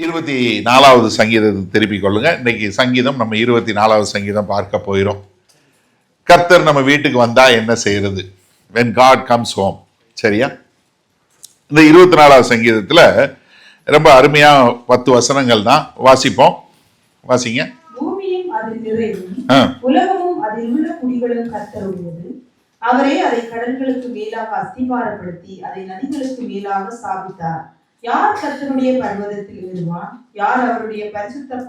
24வது சங்கீதத்தை திருப்பிக் கொள்ளுங்க. இன்னைக்கு சங்கீதம் நம்ம 24வது சங்கீதம் பார்க்க போயிடும். கர்த்தர் நம்ம வீட்டுக்கு வந்தா என்ன செய்யறது? when God comes home. சரியா? இந்த 24வது சங்கீதத்துல ரொம்ப அருமையா 10 வசனங்கள் தான் வாசிப்போம். வாசிங்க. பூமியும் அதில் நிறைவும் உலகமும் அதில் உள்ள குடிகளும் கர்த்தருடையது. அவரே அதை கடல்களுக்கு மேலாக அஸ்திபாரப்படுத்தி அதை நதிகளுக்கு மேலாக ஸ்தாபித்தார். யார் கர்த்தருடைய பர்வதத்தில் ஏறுவான்? யார் அவருடைய பரிசுத்த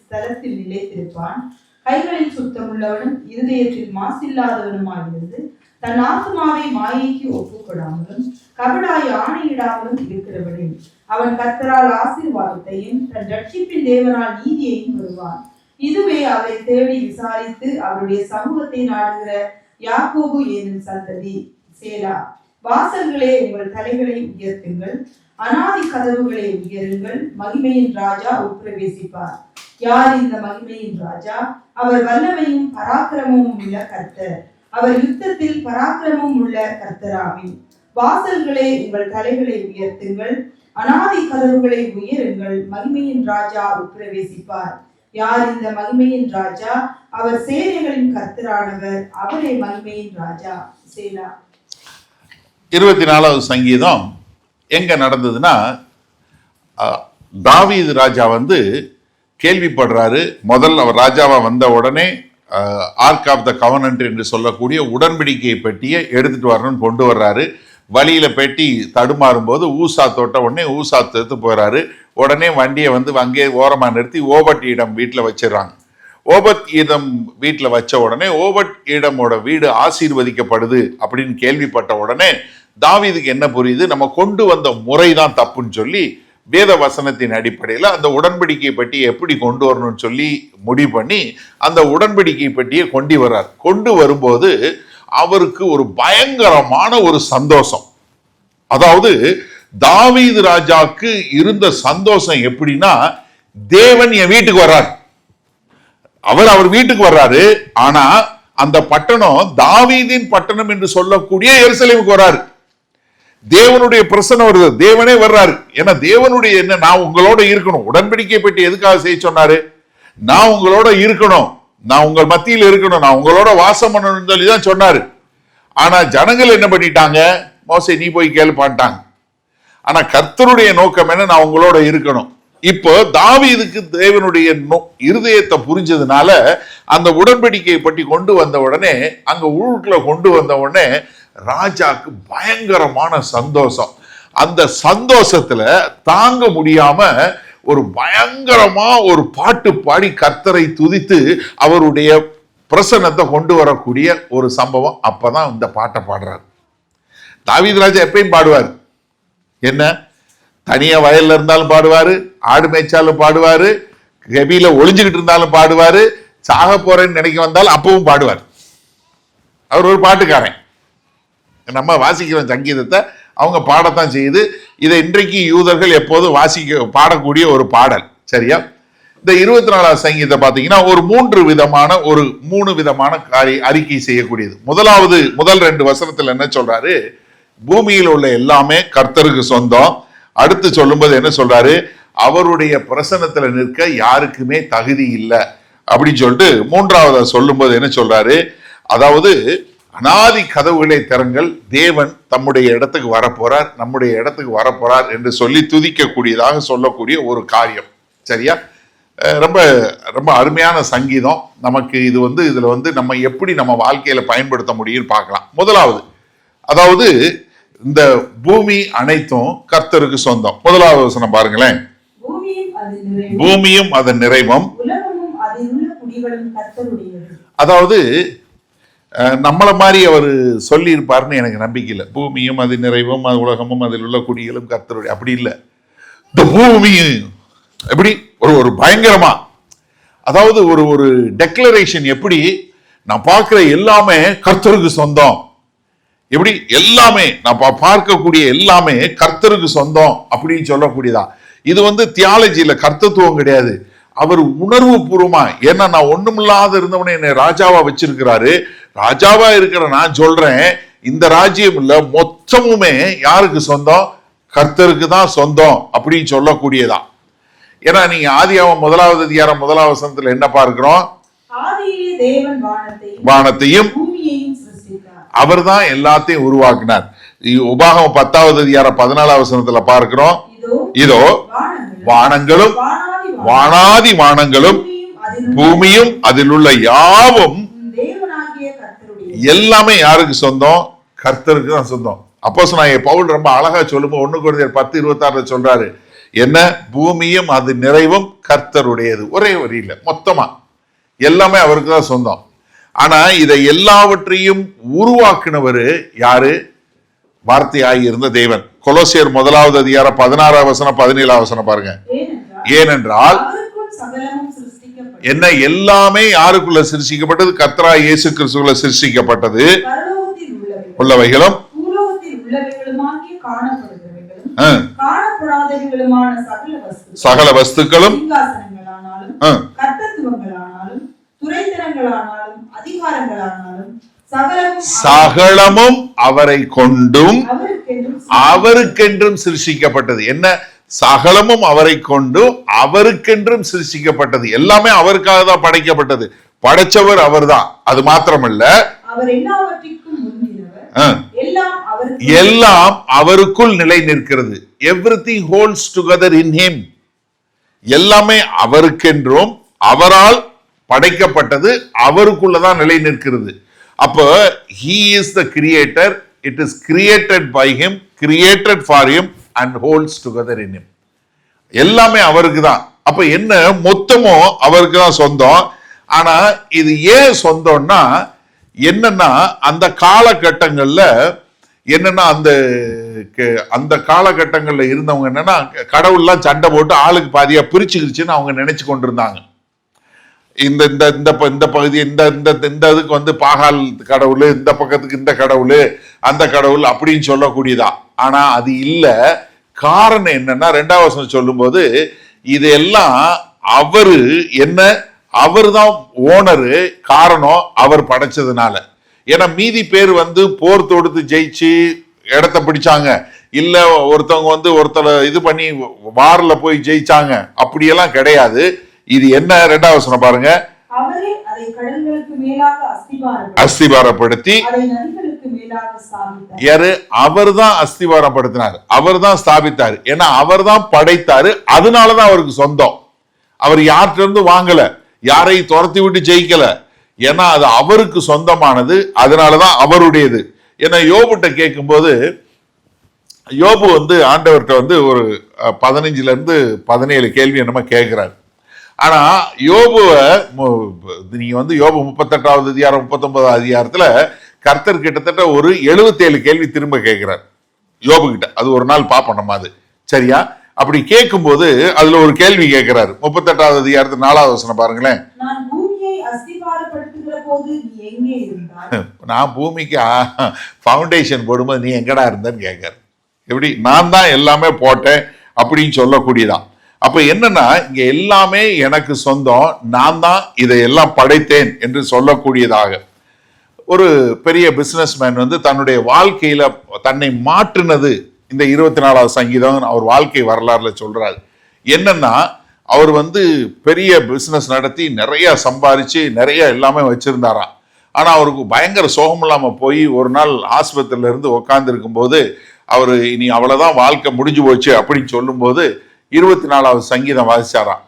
ஸ்தலத்தில் நிலைத்திருப்பான்? கைகளில் சுத்தமுள்ளவனும் இருதயத்தில் மாசில்லாதவனுமாயிருந்து தன் ஆத்துமாவை மாயைக்கு ஒப்புக்கொடாமலும் கபடாய் ஆணையிடாமலும் இருக்கிறவனே, அவன் கர்த்தரால் ஆசீர்வாதத்தையும் தன் ரட்சிப்பின் தேவனால் நீதியையும் பெறுவான். இதுவே அவரை தேடி விசாரித்து அவருடைய சமூகத்தை நாடுகிற யாக்கோபு என்னும் சந்ததி. சேலா. வாசல்களே, உங்கள் தலைகளை உயர்த்துங்கள், அநாதி கதவுகளை உயருங்கள், மகிமையின் ராஜா உட்பிரவேசிப்பார். யார் இந்த மகிமையின் ராஜா? அவர் வல்லமையும் பராக்கிரமும் உள்ள கர்த்தர். அவர் யுத்தத்தில் பராக்கிரமும் உள்ள கர்த்தராவி. வாசல்களே, உங்கள் தலைகளை உயர்த்துங்கள், அநாதி கதவுகளை உயருங்கள், மகிமையின் ராஜா உட்பிரவேசிப்பார். யார் இந்த மகிமையின் ராஜா? அவர் சேனைகளின் கர்த்தரானவர், அவரே மகிமையின் ராஜா. சேலா. 24வது சங்கீதம் எங்க நடந்ததுன்னா, தாவீது ராஜா கேள்விப்படுறாரு. முதல் அவர் ராஜாவா வந்த உடனே ஆர்க் ஆஃப் த கவனன்ட் என்று சொல்லக்கூடிய உடன்படிக்கை பெட்டியை எடுத்துட்டு வரணும்னு கொண்டு வர்றாரு. வழியில பெட்டி தடுமாறும் போது ஊசா தொட்ட உடனே ஊசா எடுத்து போறாரு. உடனே வண்டியை அங்கே ஓரமா நிறுத்தி ஓபட் ஈடம் வீட்டில் வச்சிடறாங்க. ஓபத் ஈடம் வீட்டில் வச்ச உடனே ஓபட் ஈடமோட வீடு ஆசீர்வதிக்கப்படுது அப்படின்னு கேள்விப்பட்ட உடனே தாவீதுக்கு என்ன புரியுது? நம்ம கொண்டு வந்த முறை தான் தப்புன்னு சொல்லி வேத வசனத்தின் அடிப்படையில் அந்த உடன்படிக்கை பெட்டியை எப்படி கொண்டு வரணும்னு சொல்லி முடிவு பண்ணி அந்த உடன்படிக்கை பெட்டியை கொண்டு வர்றார். கொண்டு வரும்போது அவருக்கு ஒரு பயங்கரமான ஒரு சந்தோஷம். அதாவது தாவீது ராஜாவுக்கு இருந்த சந்தோஷம் எப்படின்னா, தேவன் என் வீட்டுக்கு வர்றார். அவர் வீட்டுக்கு வர்றாரு. ஆனா அந்த பட்டணம் தாவீதின் பட்டணம் என்று சொல்லக்கூடிய எருசலேமுக்கு வர்றாரு. தேவனுடைய பிரசன்னம் வருது, தேவனே வர்றாரு. ஏன்னா தேவனுடைய என்ன, நான் உங்களோட இருக்கணும். உடன்படிக்கை பெட்டி எதுக்காக செய்ய சொன்னாரு? நான் உங்களோட இருக்கணும், நான் உங்கள் மத்தியில் இருக்கணும், நான் உங்களோட வாசம் பண்ணணும்னு சொல்லி தான் சொன்னாரு. ஆனா ஜனங்கள் என்ன பண்ணிட்டாங்க? மோசே நீ போய் கேள்விப்பாட்டாங்க. ஆனா கர்த்தருடைய நோக்கம் என்ன? நான் உங்களோட இருக்கணும். இப்போ தாவீதுக்கு தேவனுடைய இருதயத்தை புரிஞ்சதுனால அந்த உடன்படிக்கையை பற்றி கொண்டு வந்த உடனே, அங்க ஊருக்குள்ள கொண்டு வந்த உடனே ராஜாக்கு பயங்கரமான சந்தோஷம். அந்த சந்தோஷத்துல தாங்க முடியாம ஒரு பயங்கரமா ஒரு பாட்டு பாடி கர்த்தரை துதித்து அவருடைய பிரசன்னத்தை கொண்டு வரக்கூடிய ஒரு சம்பவம். அப்பதான் இந்த பாட்டை பாடுறாரு. தாவீது ராஜா எப்பயும் பாடுவார். என்ன, தனியா வயல்ல இருந்தாலும் பாடுவாரு, ஆடு மேய்ச்சாலும் பாடுவாரு, கபில ஒளிஞ்சுக்கிட்டு இருந்தாலும் பாடுவாரு, சாக போறேன்னு நினைக்க வந்தாலும் அப்பவும் பாடுவார். அவர் ஒரு பாட்டுக்காரன். நம்ம வாசிக்கிற சங்கீதத்தை அவங்க பாடத்தான் செய்யுது. இதை இன்றைக்கு யூதர்கள் எப்போதும் பாடக்கூடிய ஒரு பாடல். சரியா? இந்த 24வது சங்கீதம் பார்த்தீங்கன்னா ஒரு மூணு விதமான அறிக்கை செய்யக்கூடியது. முதல் 2 வசனத்துல என்ன சொல்றாரு? பூமியில் உள்ள எல்லாமே கர்த்தருக்கு சொந்தம். அடுத்து சொல்லும்போது என்ன சொல்றாரு? அவருடைய பிரசன்னத்துல நிற்க யாருக்குமே தகுதி இல்லை அப்படின்னு சொல்லிட்டு 3வது சொல்லும்போது என்ன சொல்றாரு? அதாவது அநாதி கதவுகளை திறங்கள், தேவன் தம்முடைய இடத்துக்கு வரப்போறார், நம்முடைய இடத்துக்கு வரப்போறார் என்று சொல்லி துதிக்கக்கூடியதாக சொல்லக்கூடிய ஒரு காரியம். சரியா? ரொம்ப ரொம்ப அருமையான சங்கீதம். நமக்கு இது இதுல நம்ம எப்படி நம்ம வாழ்க்கையில பயன்படுத்த முடியும்னு பார்க்கலாம். முதலாவது, அதாவது இந்த பூமி அனைத்தும் கர்த்தருக்கு சொந்தம். 1வது வசனம் பாருங்களேன். பூமியும் அதன் நிறைவும் அதாவது நம்மளை மாதிரி அவர் சொல்லி இருப்பாருன்னு எனக்கு நம்பிக்கை இல்லை. பூமியும் அது நிறைவும் அது உலகமும் அதில் உள்ள குடிகளும் கர்த்தருடைய, அப்படி இல்லை. இந்த பூமி எப்படி ஒரு பயங்கரமா, அதாவது ஒரு டெக்ளரேஷன். எப்படி நான் பார்க்கிற எல்லாமே கர்த்தருக்கு சொந்தம், எப்படி எல்லாமே நான் பார்க்கக்கூடிய எல்லாமே கர்த்தருக்கு சொந்தம் அப்படின்னு சொல்லக்கூடியதா. இது தியாலஜியில கர்த்தத்துவம் கிடையாது. அவர் உணர்வு பூர்வமா, ஏன்னா நான் ஒண்ணுமில்லாத இருந்தவனே என்னை ராஜாவா வச்சிருக்கிறாரு, ராஜாவா இருக்கிற நான் சொல்றேன், இந்த ராஜ்யம் இல்ல மொத்தமுமே யாருக்கு சொந்தம்? கர்த்தருக்கு தான் சொந்தம் அப்படின்னு சொல்லக்கூடியதா. ஏன்னா நீங்க ஆதியாகமம் 1வது அதிகாரம் 1வது வசனத்துல என்ன பார்க்கிறோம்? ஆதியிலே தேவன் வானத்தையும் பூமியையும் சிருஷ்டித்தார். அவர்தான் எல்லாத்தையும் உருவாக்கினார். உபாகமம் 10வது அதிகாரம் 14வது வசனத்துல பார்க்கிறோம், இதோ வானங்களும் வானாதி வானங்களும் பூமியும் அதில் உள்ள யாவும் எல்லாமே யாருக்கு சொந்தம்? கர்த்தருக்கு தான் சொந்தம். அப்போஸ்தலனாகிய பவுல் ரொம்ப அழகா சொல்லும்போது 1 கொரிந்தியர் 10:26 சொல்றாரு, என்ன? பூமியும் அது நிறைவும் கர்த்தருடையது. ஒரே வரியில மொத்தமா எல்லாமே அவருக்கு தான் சொந்தம். ஆனா இதை எல்லாவற்றையும் உருவாக்குனவர் யாரு? வார்த்தையாகி இருந்த தேவன். கொலோசியர் 1வது அதிகாரம் 16வது வசனம் 17வது வசனம் பாருங்க. ஏனென்றால் என்ன? எல்லாமே யாருக்குள்ள சிருஷ்டிக்கப்பட்டது? கர்த்தராகிய இயேசு கிறிஸ்துவுக்குள்ள சிருஷ்டிக்கப்பட்டது. உள்ளவைகளும் சகல வஸ்துக்களும் சகலமும் அவரை கொண்டும் அவருக்கென்றும் சிருஷ்டிக்கப்பட்டது. என்ன? சகலமும் அவரை கொண்டும் அவருக்கென்றும் சிருஷ்டிக்கப்பட்டது. எல்லாமே அவருக்காக தான் படைக்கப்பட்டது. படைச்சவர் அவர்தான். அது மாத்திரமல்ல, எல்லாம் அவருக்குள் நிலை நிற்கிறது. Everything holds together in him. எல்லாமே அவருக்கென்றும் அவரால் படைக்கப்பட்டது அவருக்குள்ளதான் நிலை நிற்கிறது. அப்போ he is the creator, it is created by him, created for him and holds together in him. எல்லாமே அவருக்கு தான். அப்ப என்ன? மொத்தமும் அவருக்கு தான் சொந்தம். ஆனா இது ஏன் சொந்தம்னா என்னன்னா, அந்த காலகட்டங்கள்ல என்னன்னா, அந்த காலகட்டங்கள்ல இருந்தவங்க என்னன்னா, கடவுள்லாம் சண்டை போட்டு ஆளுக்கு பாதியா பிரிச்சுக்கிச்சுன்னு அவங்க நினைச்சு கொண்டிருந்தாங்க. இந்த இந்த இந்த பகுதி இந்த இந்த இதுக்கு வந்து பாகால் கடவுள், இந்த பக்கத்துக்கு இந்த கடவுள், அந்த கடவுள் அப்படின்னு சொல்லக்கூடியதா. ஆனா அது இல்ல. காரணம் என்னன்னா, 2வது வசனம் சொல்லும்போது இதெல்லாம் அவரு என்ன? அவர் தான் ஓனரு. காரணம் அவர் படைச்சதுனால. ஏன்னா மீதி பேர் வந்து போர் தொடுத்து ஜெயிச்சு இடத்த பிடிச்சாங்க, இல்ல ஒருத்தவங்க வந்து ஒருத்தரை இது பண்ணி வார்ல போய் ஜெயிச்சாங்க, அப்படியெல்லாம் கிடையாது. இது என்ன? 2வது வசனம் பாருங்க. அஸ்திபாரப்படுத்தி யாரு? அவர் தான் அஸ்திபாரப்படுத்தினார், அவர் தான் ஸ்தாபித்தார். ஏன்னா அவர் தான் படைத்தாரு, அதனாலதான் அவருக்கு சொந்தம். அவர் யார்கிட்ட இருந்து வாங்கல, யாரையும் துரத்தி விட்டு ஜெயிக்கல. ஏன்னா அது அவருக்கு சொந்தமானது, அதனாலதான் அவருடையது. ஏன்னா யோபுட்ட கேட்கும் போது, யோபு வந்து ஆண்டவர்கிட்ட வந்து ஒரு 15ல இருந்து 17 கேள்வி என்னமா கேட்கிறார். ஆனா யோபுவை நீங்க வந்து யோபு 38வது அதிகாரம் 39வது அதிகாரத்துல கர்த்தர் கிட்டத்தட்ட ஒரு 77 கேள்வி திரும்ப கேட்கிறார் யோபு கிட்ட. அது ஒரு நாள் பாப்போம் நம்ம. அது சரியா? அப்படி கேட்கும் போது அதுல ஒரு கேள்வி கேட்கிறாரு. 38வது அதிகாரத்து 4வது வசனம் பாருங்களேன். நான் பூமிக்கு ஃபவுண்டேஷன் போடும்போது நீ எங்கடா இருந்தன்னு கேட்காரு. எப்படி? நான் தான் எல்லாமே போட்டேன் அப்படின்னு சொல்லக்கூடியதான். அப்ப என்னன்னா, இங்க எல்லாமே எனக்கு சொந்தம், நான் தான் இதையெல்லாம் படைத்தேன் என்று சொல்லக்கூடியதாக ஒரு பெரிய பிசினஸ் மேன் வந்து தன்னுடைய வாழ்க்கையில தன்னை மாற்றினது இந்த 24வது சங்கீதம் அவர் வாழ்க்கை வரலாறுல சொல்றாரு. என்னன்னா, அவர் வந்து பெரிய பிசினஸ் நடத்தி நிறைய சம்பாதிச்சு நிறைய எல்லாமே வச்சிருந்தாராம். ஆனா அவருக்கு பயங்கர சோகம் இல்லாம போய் ஒரு நாள் ஆஸ்பத்திரியில இருந்து உட்கார்ந்து இருக்கும் போது அவரு இனி அவ்வளவுதான், வாழ்க்கை முடிஞ்சு போச்சு அப்படின்னு சொல்லும் போது 24வது சங்கீதம் வாசிச்சாராம்.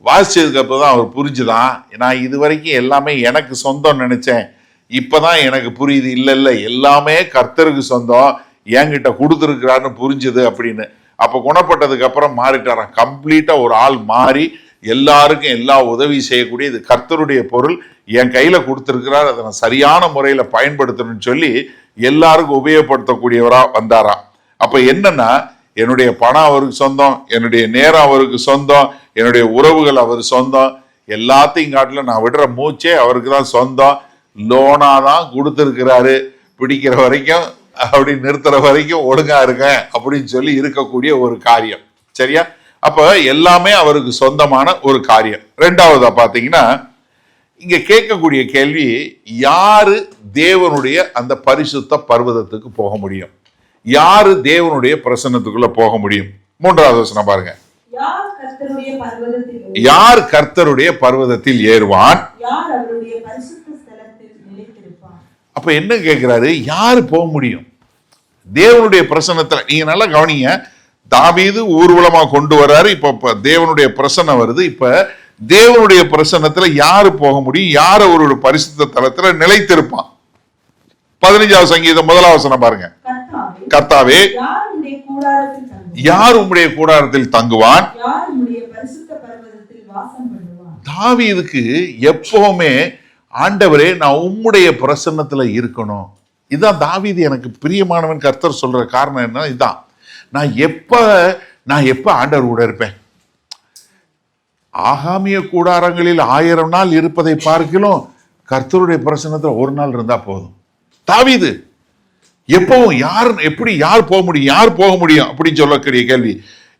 வாசிச்சதுக்கு அப்புறம் அவர் புரிஞ்சுதான், நான் இது வரைக்கும் எல்லாமே எனக்கு சொந்தம் நினைச்சேன், இப்பதான் எனக்கு புரியுது, இல்ல எல்லாமே கர்த்தருக்கு சொந்தம், என்கிட்ட கொடுத்துருக்கிறான்னு புரிஞ்சுது அப்படின்னு. அப்ப குணப்பட்டதுக்கு அப்புறம் மாறிட்டாராம். கம்ப்ளீட்டா ஒரு ஆள் மாறி எல்லாருக்கும் எல்லா உதவி செய்யக்கூடிய, இது கர்த்தருடைய பொருள், என் கையில கொடுத்துருக்கிறார், அதை நான் சரியான முறையில பயன்படுத்தணும்னு சொல்லி எல்லாருக்கும் உபயோகப்படுத்தக்கூடியவரா வந்தாராம். அப்ப என்னன்னா, என்னுடைய பணம் அவருக்கு சொந்தம், என்னுடைய நேரம் அவருக்கு சொந்தம், என்னுடைய உறவுகள் அவர் சொந்தம், எல்லாத்தையும் காட்டில நான் விடுற மூச்சே அவருக்கு தான் சொந்தம். லோனாதான் கொடுத்துருக்கிறாரு, பிடிக்கிற வரைக்கும் அப்படி நிறுத்துற வரைக்கும் ஒழுங்கா இருக்கேன் அப்படின்னு சொல்லி இருக்கக்கூடிய ஒரு காரியம். சரியா? அப்ப எல்லாமே அவருக்கு சொந்தமான ஒரு காரியம். 2வதா பாத்தீங்கன்னா, இங்க கேட்கக்கூடிய கேள்வி, யாரு தேவனுடைய அந்த பரிசுத்த பர்வதத்துக்கு போக முடியும்? யாரு தேவனுடைய பிரசன்னத்துக்குள்ள போக முடியும்? 3வது வசனம் பாருங்க. கர்த்தருடைய பர்வதத்தில் யார் கர்த்தருடைய பர்வதத்தில் ஏறுவான், யார் அவருடைய பரிசுத்த ஸ்தலத்தில் நிலைத்திருப்பான். அப்ப என்ன கேட்கிறாரு, யாரு போக முடியும் தேவனுடைய பிரசன்னத்துல? நீங்க நல்லா கவனிங்க, தாவீது ஊர்வலமா கொண்டு வர்றாரு, இப்ப தேவனுடைய பிரசன்னம் வருது. இப்ப தேவனுடைய பிரசன்னத்துல யாரு போக முடியும், யார் அவருடைய பரிசுத்த தலத்துல நிலைத்திருப்பான்? 15வது சங்கீதம் 1வது வசனம் பாருங்க. கர்த்தாவே யார் உம்முடைய கூடாரத்தில் தங்குவான், தாவீதுக்கு எப்பவுமே ஆண்டவரே நான் உம்முடைய பிரசன்னத்துல இருக்கணும். இதுதான் தாவீது எனக்கு பிரியமானவன் கர்த்தர் சொல்ற காரணம் என்ன, இதுதான். நான் எப்ப ஆண்டவர் கூட இருப்பேன்? ஆகாமிய கூடாரங்களில் 1000 நாள் இருப்பதை பார்க்கலாம், கர்த்தருடைய பிரசன்னத்துல ஒரு நாள் இருந்தா போதும். தாவீது எப்பவும் யார் போக முடியும், யார் போக முடியும் அப்படின்னு சொல்லக்கூடிய கேள்வி.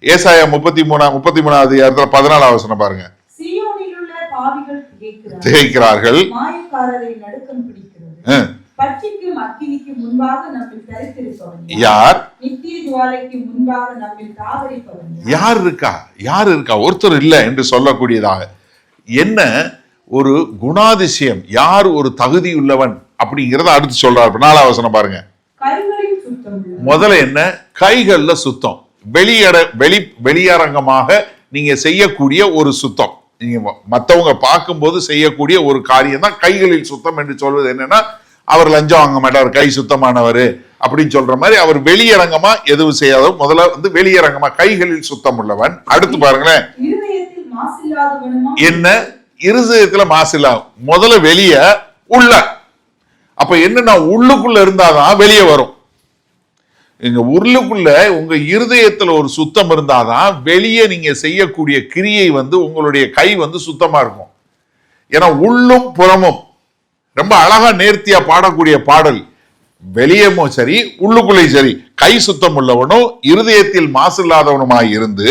ஏசாயா 33வது அதிகாரத்துல 14வது வசனம் பாருங்க. திகைக்கிறார்கள், யார் இருக்கா? ஒருத்தர் இல்ல என்று சொல்லக்கூடியதாக என்ன ஒரு குணாதிசயம், யார் ஒரு தகுதி உள்ளவன் அப்படிங்கறத அடுத்து சொல்றாரு. 4வது வசனம் பாருங்க. முதல்ல என்ன, கைகள்ல சுத்தம், வெளியரங்கமாக நீங்க செய்யக்கூடிய ஒரு சுத்தம், நீங்க மத்தவங்க பார்க்கும்போது செய்யக்கூடிய ஒரு காரியம் தான் கைகளில் சுத்தம் என்று சொல்வது. என்னன்னா அவர் லஞ்சம் வாங்க மாட்டார், கை சுத்தமானவர் அப்படின்னு சொல்ற மாதிரி அவர் வெளியரங்கமா எதுவும் செய்யாத, முதல்ல வெளியரங்கமா கைகளில் சுத்தம் உள்ளவன். அடுத்து பாருங்களேன், என்ன இருதயத்துல மாசில்லா, முதல்ல வெளிய உள்ள. அப்ப என்னன்னா உள்ளுக்குள்ள இருந்தாதான் வெளியே வரும். எங்க உள்ளுக்குள்ள உங்க இருதயத்துல ஒரு சுத்தம் இருந்தாதான் வெளியே நீங்க செய்யக்கூடிய கிரியை உங்களுடைய கை சுத்தமா இருக்கும். ஏன்னா உள்ளும் புறமும் ரொம்ப அழகா நேர்த்தியா பாடக்கூடிய பாடல். வெளியமும் சரி உள்ளுக்குள்ளேயும் சரி கை சுத்தம் உள்ளவனும் இருதயத்தில் மாசு இல்லாதவனுமாய் இருந்து,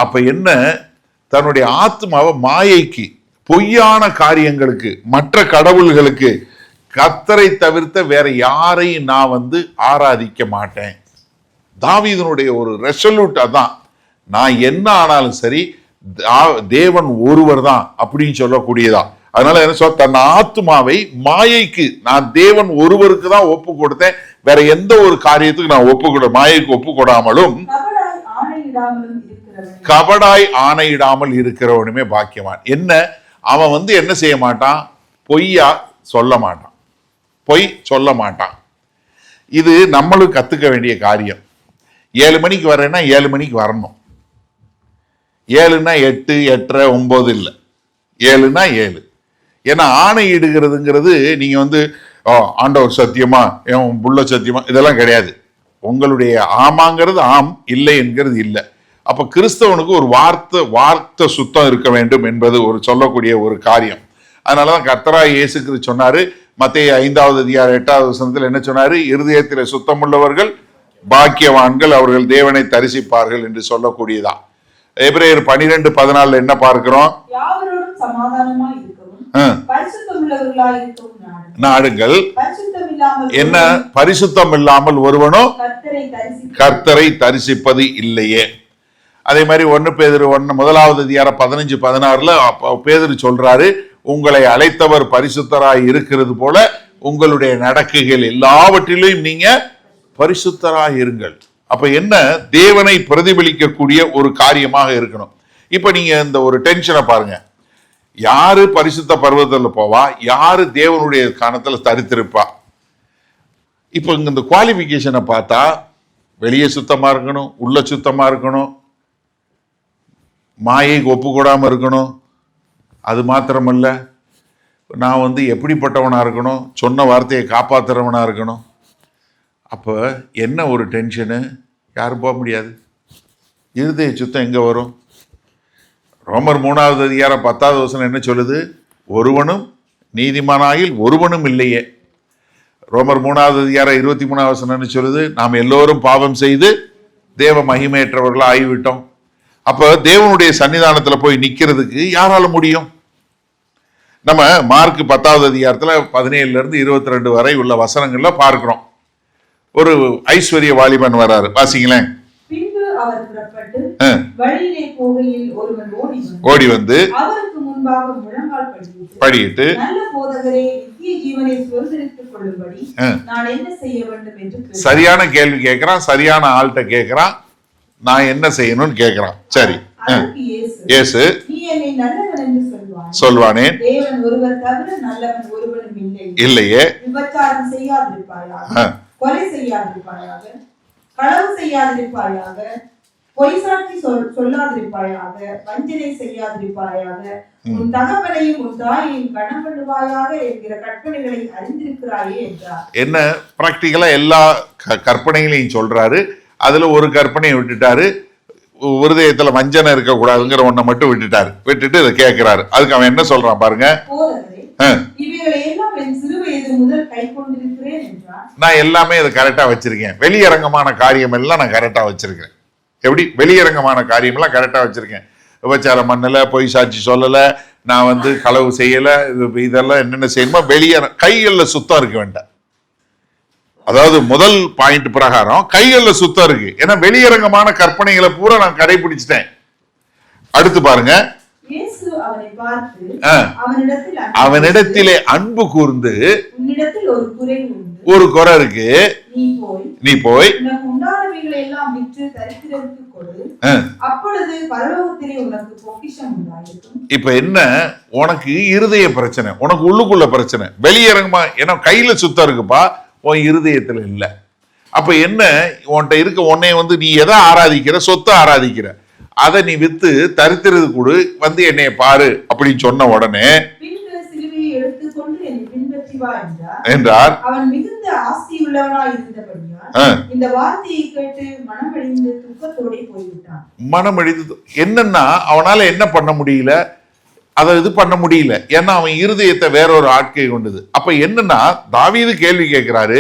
அப்ப என்ன, தன்னுடைய ஆத்மாவை மாயைக்கு, பொய்யான காரியங்களுக்கு, மற்ற கடவுள்களுக்கு, கர்த்தரை தவிர்த்த வேற யாரையும் நான் ஆராதிக்க மாட்டேன். தாவீதுனுடைய ஒரு ரெசல்யூட் அதான், நான் என்ன ஆனாலும் சரி தேவன் ஒருவர் தான் அப்படின்னு சொல்லக்கூடியதா. அதனால என்ன சொல்ல, தன் ஆத்மாவை மாயைக்கு, நான் தேவன் ஒருவருக்கு தான் ஒப்பு கொடுத்தேன், வேற எந்த ஒரு காரியத்துக்கு நான் மாயைக்கு ஒப்பு கொடாமலும் கபடாய் ஆணையிடாமல் இருக்கிறவனுமே பாக்கியவான். என்ன, அவன் என்ன செய்ய மாட்டான், பொய்யா சொல்ல மாட்டான், பொய் சொல்ல மாட்டான். இது நம்மளும் கத்துக்க வேண்டிய காரியம். 7 மணிக்கு வரேன்னா 7 மணிக்கு வரணும். 7ன்னா 8, 8:30, 9 இல்லை, 7ன்னா 7. ஏன்னா ஆணையிடுகிறதுங்கிறது நீங்க ஆண்டவர் சத்தியமா, என் புள்ள சத்தியமா, இதெல்லாம் கிடையாது. உங்களுடைய ஆமாங்கிறது ஆம், இல்லை என்கிறது இல்லை. அப்ப கிறிஸ்தவனுக்கு ஒரு வார்த்தை சுத்தம் இருக்க வேண்டும் என்பது ஒரு சொல்லக்கூடிய ஒரு காரியம். அதனாலதான் கர்த்தராகிய இயேசு கிறிஸ்து சொன்னாரு, மத்தேயு 5வது அதிகாரம் 8வது வசனத்தில் என்ன சொன்னாரு, இருதயத்தில் சுத்தம் உள்ளவர்கள் பாக்கியவான்கள், அவர்கள் தேவனை தரிசிப்பார்கள் என்று சொல்லக்கூடியதா. எபிரேயர் 12:14 என்ன பார்க்கிறோம், நாடுங்கள் என்ன, பரிசுத்தம் இல்லாமல் ஒருவனும் கர்த்தரை தரிசிப்பது இல்லையே. அதே மாதிரி 1 பேதுரு 1வது அதிகாரம் 15-16 பேதுரு சொல்றாரு, உங்களை அழைத்தவர் பரிசுத்தராய் இருக்கிறது போல உங்களுடைய நடக்கைகள் எல்லாவற்றிலும் நீங்க பரிசுத்தராய் இருங்கள். அப்ப என்ன, தேவனை பிரதிபலிக்கக்கூடிய ஒரு காரியமாக இருக்கணும். இப்ப நீங்க இந்த ஒரு டென்ஷனை பாருங்க, யாரு பரிசுத்த பர்வதத்துல போவா, யாரு தேவனுடைய காணத்துல தரித்திருப்பா. இப்ப இங்க இந்த குவாலிபிகேஷனை பார்த்தா வெளியே சுத்தமா இருக்கணும், உள்ள சுத்தமா இருக்கணும், மாயைக்கு ஒப்பு கொடாம இருக்கணும். அது மாத்திரமல்ல, நான் எப்படிப்பட்டவனா இருக்கணும், சொன்ன வார்த்தையை காப்பாத்துறவனா இருக்கணும். அப்போ என்ன ஒரு டென்ஷனு, யாரும் போக முடியாது. இருதய சுத்தம் எங்கே வரும்? ரோமர் 3வது அதிகாரம் 10வது வசனம் என்ன சொல்லுது, ஒருவனும் நீதிமானாயில் ஒருவனும் இல்லையே. ரோமர் 3வது அதிகாரம் 23வது வசனம் என்ன சொல்லுது, நாம் எல்லோரும் பாவம் செய்து தேவ மகிமையற்றவர்களா ஆகிவிட்டோம். அப்ப தேவனுடைய சன்னிதானத்துல போய் நிக்கிறதுக்கு யாரால முடியும்? நம்ம மார்க் 10வது அதிகாரத்துல 17 to 22 வரை உள்ள வசனங்கள்ல பார்க்கிறோம். ஒரு ஐஸ்வர்ய வாலிபன் வராரு, வாசிங்களேன். பின்பு அவர் புறப்பட்டு வழியிலே போகையில் ஒருவன் ஓடி வந்து அவருக்கு முன்பாக முழங்கால் படியிட்டு, நல்ல போதகரே, நித்திய ஜீவனை சுதந்தரித்துக் கொள்ளும்படி நான் என்ன செய்ய வேண்டும் என்று சரியான கேள்வி கேட்கிறான். சரியான ஆள்கிட்ட கேட்கிறான். நான் என்ன செய்யணும்னு கேட்கிறான். சரி, இயேசு நீ என்னை நல்லவன் என்று சொல்வானே, தேவன் ஒருவர் தவிர நல்லவன் ஒருவனும் இல்லையே. விபச்சாரம் செய்யாதிருப்பாயாக, கொலை செய்யாதிருப்பாயாக, களவு செய்யாதிருப்பாயாக, பொய் சாட்சி சொல்லாதிருப்பாயாக, வஞ்சனை செய்யாதிருப்பாயாக, உன் தகப்பனையும் உன் தாயையும் கனம் பண்ணுவாயாக என்கிற கற்பனைகளை அறிந்திருக்கிறாயே என்றார். என்ன பிராக்டிக்கலா எல்லா கற்பனைகளையும் சொல்றாரு. அதுல ஒரு கற்பனையை விட்டுட்டாரு. இருதயத்துல வஞ்சனை இருக்க கூடாதுங்கிற ஒன்ன மட்டும் விட்டுட்டு இதை கேட்கிறாரு. அதுக்கு அவன் என்ன சொல்றான் பாருங்க. நான் எல்லாமே இதை கரெக்டா வச்சிருக்கேன். வெளியரங்கமான காரியம் எல்லாம் நான் கரெக்டா வச்சிருக்கேன். எப்படி வெளியரங்கமான காரியம் எல்லாம் கரெக்டா வச்சிருக்கேன். விபச்சாரம் பண்ணல, பொய் சாட்சி சொல்லல, நான் களவு செய்யல, இதெல்லாம் என்னென்ன செய்யணுமோ கைகள்ல சுத்தம் இருக்க வேண்டாம். அதாவது முதல் பாயிண்ட் பிரகாரம் கைகள்ல சுத்தம் இருக்கு. ஏன்னா வெளியரங்கமான கற்பனைகளை பூரா நான் கடைபிடிச்சிட்டேன். அடுத்து பாருங்க, அவனிடத்திலே அன்பு கூர்ந்து, ஒரு குறை இருக்கு, நீ போய் இப்ப என்ன, உனக்கு இருதய பிரச்சனை, உனக்கு உள்ளுக்குள்ள பிரச்சனை, வெளியரங்கமா ஏன்னா கையில சுத்தம் இருக்குப்பா, உன் இருதயத்துல இல்ல. அப்ப என்ன, உன்கிட்ட இருக்க உன்னை நீ எதை ஆராதிக்கிற, சொத்தை ஆராதிக்கிற, அதை நீ வித்து தரித்திரது கூட என்னைய பாரு அப்படின்னு சொன்ன உடனே என்றார். அவன் மிகுந்த ஆஸ்தி உள்ளவனாய் இருந்தபடியால் இந்த வார்த்தையை கேட்டு மனமடிந்து துக்கத்தோட போய்விட்டான். மனமடிந்து என்னன்னா, அவனால என்ன பண்ண முடியல, அதை இது பண்ண முடியல. ஏன்னா அவன் இருதயத்தை வேற ஒரு ஆட்கை கொண்டது. அப்ப என்னன்னா, தாவீது கேள்வி கேட்கிறாரு,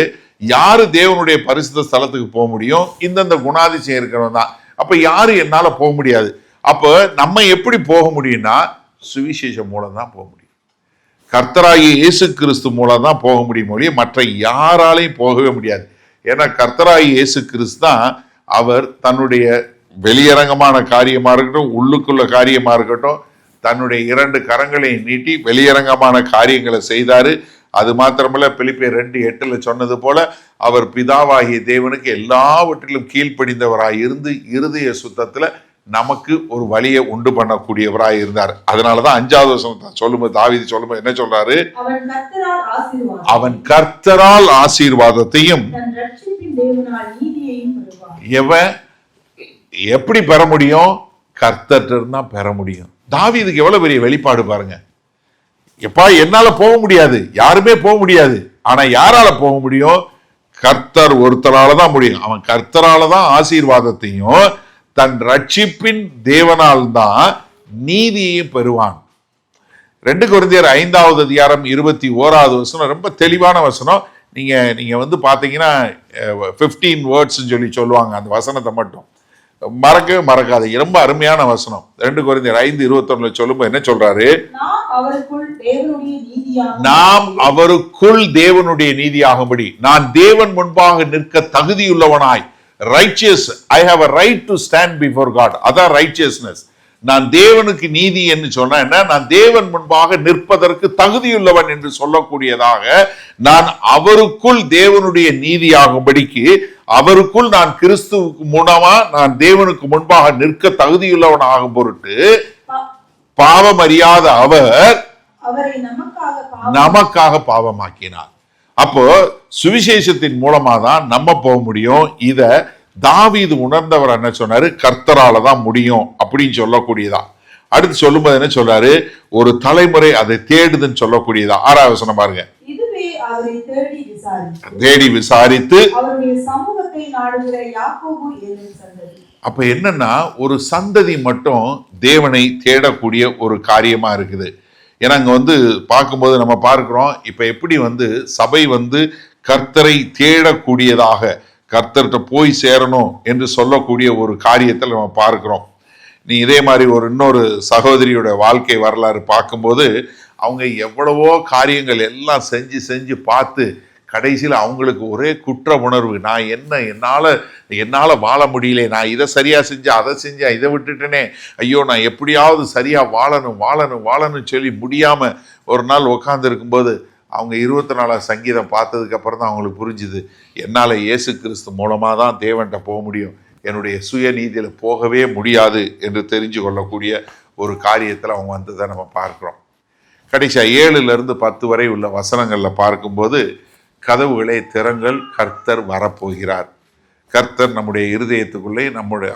யாரு தேவனுடைய பரிசுத்த ஸ்தலத்துக்கு போக முடியும்? இந்தந்த குணாதிசயம் இருக்கிறவன் தான். அப்ப யாரு என்னால போக முடியாது. அப்ப நம்ம எப்படி போக முடியும்னா, சுவிசேஷம் மூலம் தான் போக முடியும். கர்த்தராகிய இயேசு கிறிஸ்து மூலம் தான் போக முடியும் ஒழிய மற்ற யாராலையும் போகவே முடியாது. ஏன்னா கர்த்தராகிய இயேசு கிறிஸ்து தான் அவர் தன்னுடைய வெளியரங்கமான காரியமா இருக்கட்டும், உள்ளுக்குள்ள காரியமா இருக்கட்டும், தன்னுடைய 2 கரங்களை நீட்டி வெளியரங்கமான காரியங்களை செய்தாரு. அது மாத்திரமல்ல, பிலிப்பியர் 2:8 சொன்னது போல அவர் பிதாவாகிய தேவனுக்கு எல்லாவற்றிலும் கீழ்ப்படிந்தவராய் இருந்து இருதய சுத்தத்துல நமக்கு ஒரு வழியை உண்டு பண்ணக்கூடியவராய் இருந்தார். அதனாலதான் 5வது வசனம் சொல்லும்போது தாவீது சொல்லும்போது என்ன சொல்றாரு, அவன் கர்த்தரால் ஆசீர்வாதத்தையும் எவன் எப்படி பெற முடியும், கர்த்தர் தான் பெற முடியும். தாவீதுக்கு எவ்வளவு பெரிய வெளிப்பாடு பாருங்க. எப்பா என்னால போக முடியாது, யாருமே போக முடியாது, ஆனா யாரால போக முடியும், கர்த்தர் ஒருத்தரால தான் முடியும். அவன் கர்த்தரால தான் ஆசீர்வாதத்தையும் தன் ரட்சிப்பின் தேவனால் தான் நீதியையும் பெறுவான். 2 கொரிந்தியர் 5வது அதிகாரம் 21வது வசனம் ரொம்ப தெளிவான வசனம். நீங்க பாத்தீங்கன்னா 15 வேர்ட்ஸ் சொல்லுவாங்க. அந்த வசனத்தை மட்டும் மறக்கவே மறக்காதீங்க. ரொம்ப அருமையான வசனம். 2 கொரிந்தியர் 5:21 சொல்லும்போது என்ன சொல்றாரு, நாம் அவருக்குள் தேவனுடைய நீதியாகும்படி நான் தேவன் முன்பாக நிற்க தகுதியுள்ளவனாய், righteous, I have a right to stand before God. அதான் ரைச்சியஸ்னஸ். நான் தேவனுக்கு நீதி என்று சொன்ன என்ன, நான் தேவன் முன்பாக நிற்பதற்கு தகுதியுள்ளவன் என்று சொல்லக்கூடியதாக, நான் அவருக்குள் தேவனுடைய நீதியாகும்படிக்கு, அவருக்குள் நான் கிறிஸ்துவுக்கு மூலமா நான் தேவனுக்கு முன்பாக நிற்க தகுதியுள்ளவன் ஆகும் பொருட்டு பாவம் அறியாத அவர் நமக்காக பாவமாக்கினார். அப்போ சுவிசேஷத்தின் மூலமா தான் நம்ம போக முடியும். இத தாவீது உணர்ந்தவர் என்ன சொன்னாரு, கர்த்தரால தான் முடியும் அப்படின்னு சொல்லக்கூடியதா. அடுத்து சொல்லும்போது என்ன சொல்றாரு, ஒரு தலைமுறை அதை தேடுதுன்னு சொல்லக்கூடியதா. 6வது வசனம் பாருங்க, தேடி விசாரித்து அப்ப என்னன்னா, ஒரு சந்ததி மட்டும் தேவனை தேடக்கூடிய ஒரு காரியமா இருக்குது. ஏன்னா அங்க பார்க்கும்போது நம்ம பார்க்கிறோம், இப்ப எப்படி சபை கர்த்தரை தேடக்கூடியதாக, கர்த்தர்கிட்ட போய் சேரணும் என்று சொல்லக்கூடிய ஒரு காரியத்தில் நம்ம பார்க்கிறோம். நீ இதே மாதிரி இன்னொரு சகோதரியோட வாழ்க்கை வரலாறு பார்க்கும்போது, அவங்க எவ்வளவோ காரியங்கள் எல்லாம் செஞ்சு பார்த்து கடைசியில் அவங்களுக்கு ஒரே குற்ற உணர்வு. நான் என்னால் வாழ முடியல, நான் இதை சரியாக செஞ்சேன், அதை செஞ்சேன், இதை விட்டுட்டேனே, ஐயோ நான் எப்படியாவது சரியாக வாழணும்னு சொல்லி முடியாமல் ஒரு நாள் உட்கார்ந்து இருக்கும்போது அவங்க 24 சங்கீதம் பார்த்ததுக்கு அப்புறம் தான் அவங்களுக்கு புரிஞ்சுது, என்னால் இயேசு கிறிஸ்து மூலமாக தான் தேவன்கிட்ட போக முடியும், என்னுடைய சுயநீதியில் போகவே முடியாது என்று தெரிஞ்சு கொள்ளக்கூடிய ஒரு காரியத்தில் அவங்க வந்ததை நம்ம பார்க்குறோம். கடைசியாக 7-10 வரை உள்ள வசனங்களில் பார்க்கும்போது, கதவுகளை திறங்கள், கர்த்தர் வரப்போகிறார். கர்த்தர் நம்முடைய இருதயத்துக்குள்ளே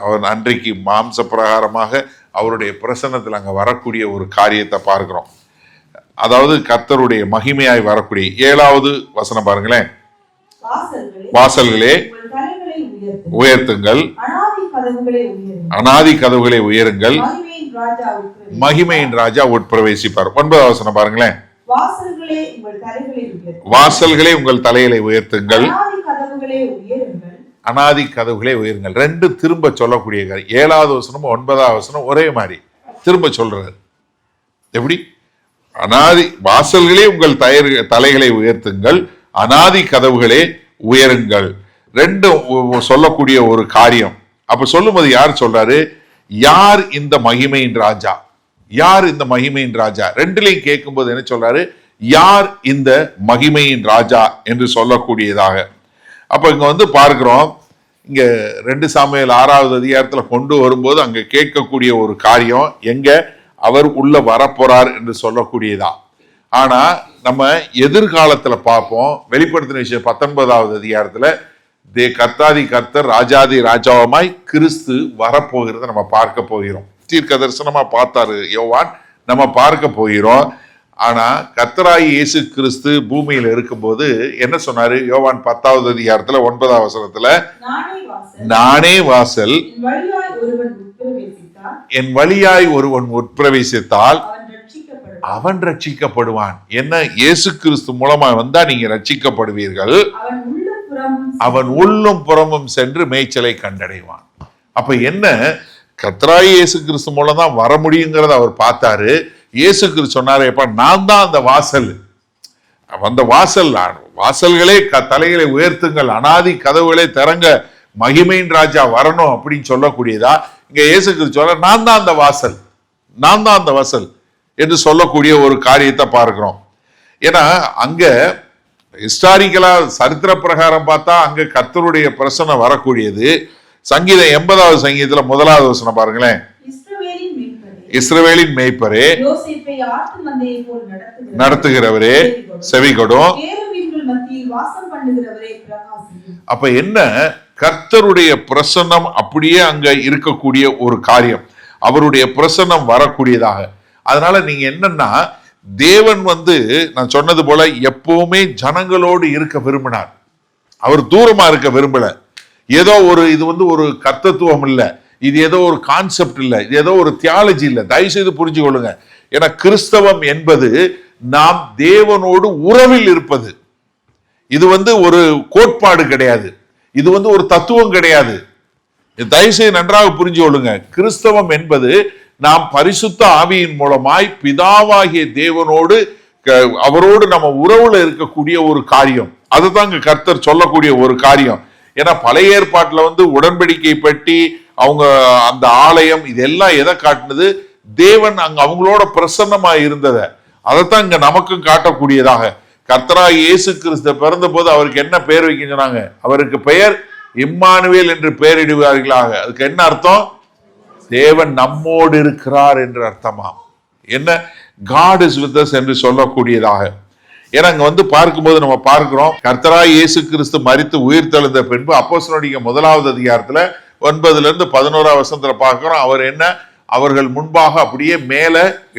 அவர் அன்றைக்கு மாம்ச பிரகாரமாக அவருடைய பிரசன்னத்தில் அங்கே வரக்கூடிய ஒரு காரியத்தை பார்க்கிறோம். அதாவது கர்த்தருடைய மகிமையாய் வரக்கூடிய 7வது வசனம் பாருங்களேன். வாசல்களே உயர்த்துங்கள், அநாதி கதவுகளை உயருங்கள், மகிமையின் ராஜா உட்பிரவேசிப்பார். 9வது வசனம் பாருங்களேன். வாசல்களே உங்கள் தலைகளை உயர்த்துங்கள், அநாதி கதவுகளே உயருங்கள். 2 திரும்ப சொல்லக்கூடிய 7வது வசனம் 9வது வசனம் ஒரே மாதிரி திரும்ப சொல்றாரு. எப்படி? அநாதி வாசல்களே உங்கள் தலைகளை உயர்த்துங்கள், அநாதி கதவுகளே உயருங்கள். 2 சொல்லக்கூடிய ஒரு காரியம். அப்ப சொல்லும்போது யார் சொல்றாரு? யார் இந்த மகிமையின் ராஜா? யார் இந்த மகிமையின் ராஜா? 2லையும் கேட்கும்போது என்ன சொல்றாரு? யார் இந்த மகிமையின் ராஜா என்று சொல்லக்கூடியதாக. அப்ப இங்க பார்க்கிறோம், இங்க 2 சாமுவேல் 6வது அதிகாரத்துல கொண்டு வரும்போது அங்க கேட்கக்கூடிய ஒரு காரியம், எங்க அவர் உள்ள வரப்போறார் என்று சொல்லக்கூடியதா. ஆனா நம்ம எதிர்காலத்துல பார்ப்போம், வெளிப்படுத்தின விஷயம் 19வது அதிகாரத்துல கர்த்தாதி கர்த்தர் ராஜாதி ராஜாவுமாய் கிறிஸ்து வரப்போகிறத நம்ம பார்க்க போகிறோம். தீர்க்க தரிசனமா பார்த்தாரு யோவான், நம்ம பார்க்க போகிறோம். ஆனா கர்த்தராகி இயேசு கிறிஸ்து பூமியில இருக்கும்போது என்ன சொன்னாரு? யோவான் 10வது அதிகாரத்துல 9வது வசனத்துல, நானே வாசல், என் வழியாய் ஒருவன் உட்பிரவேசித்தால் அவன் ரட்சிக்கப்படுவான். என்ன? இயேசு கிறிஸ்து மூலமா வந்தா நீங்க ரட்சிக்கப்படுவீர்கள், அவன் உள்ளும் புறமும் சென்று மேய்ச்சலை கண்டடைவான். அப்ப என்ன? கர்த்தராகிய இயேசு கிறிஸ்து மூலம் தான் வர முடியுங்கிறத அவர் பார்த்தாரு. இயேசு கிறிஸ்து சொன்னாரு, எப்ப நான் தான் அந்த வாசல், அந்த வாசல்களே தலைகளை உயர்த்துங்கள், அநாதி கதவுகளை திறங்க, மகிமையின் ராஜா வரணும் அப்படின்னு சொல்லக்கூடியதா. இங்க இயேசு கிறிஸ்து சொல்ற, நான் தான் அந்த வாசல், நான் தான் அந்த வாசல் என்று சொல்லக்கூடிய ஒரு காரியத்தை பார்க்கிறோம். ஏன்னா அங்க ஹிஸ்டாரிக்கலா சரித்திர பிரகாரம் பார்த்தா அங்க கர்த்தருடைய பிரசன்னம் வரக்கூடியது. சங்கீதம் 80வது சங்கீதத்துல 1வது வசனம் பாருங்களேன். இஸ்ரவேலின் மேய்ப்பரே, நடத்துகிறவரே, செவிகொடும். அப்ப என்ன? கர்த்தருடைய பிரசன்னம் அப்படியே அங்க இருக்கக்கூடிய ஒரு காரியம், அவருடைய பிரசன்னம் வரக்கூடியதாக. அதனால நீங்க என்னன்னா, தேவன் நான் சொன்னது போல எப்பவுமே ஜனங்களோடு இருக்க விரும்பினார். அவர் தூரமா இருக்க விரும்பல. ஏதோ இது ஒரு கர்த்தத்துவம் இல்ல, இது ஏதோ ஒரு கான்செப்ட் இல்ல, இது ஏதோ ஒரு தியாலஜி இல்ல. தயவு செய்து புரிஞ்சு கொள்ளுங்க. ஏன்னா கிறிஸ்தவம் என்பது நாம் தேவனோடு உறவில் இருப்பது. இது ஒரு கோட்பாடு கிடையாது, இது ஒரு தத்துவம் கிடையாது. தயவு செய்து நன்றாக புரிஞ்சு கொள்ளுங்க. கிறிஸ்தவம் என்பது நாம் பரிசுத்த ஆவியின் மூலமாய் பிதாவாகிய தேவனோடு அவரோடு நம்ம உறவுல இருக்கக்கூடிய ஒரு காரியம். அதுதான் இங்க கர்த்தர் சொல்லக்கூடிய ஒரு காரியம். ஏன்னா பழைய ஏற்பாட்டுல உடன்படிக்கை பெட்டி, அவங்க அந்த ஆலயம், இதெல்லாம் எதை காட்டுனது? தேவன் அங்க அவங்களோட பிரசன்னமா இருந்ததை. அதைத்தான் இங்க நமக்கும் காட்டக்கூடியதாக. கர்த்தராகிய இயேசு கிறிஸ்து பிறந்த போது அவருக்கு என்ன பெயர் வைக்க சொன்னாங்க? அவருக்கு பெயர் இம்மானுவேல் என்று பெயரிடுவார்களாக. அதுக்கு என்ன அர்த்தம்? தேவன் நம்மோடு இருக்கிறார் என்று அர்த்தமா. என்ன? God is with us என்று சொல்லக்கூடியதாக. ஏன்னா இங்க பார்க்கும்போது நம்ம பார்க்கிறோம், கர்த்தராகிய இயேசு கிறிஸ்து மரித்து உயிர் தெழுந்த பின்பு அப்போஸ்தலருடைய 1வது அதிகாரத்துல 9லிருந்து 11வது வசனத்துல பார்க்கிறோம், அவர் என்ன? அவர்கள் முன்பாக அப்படியே மேல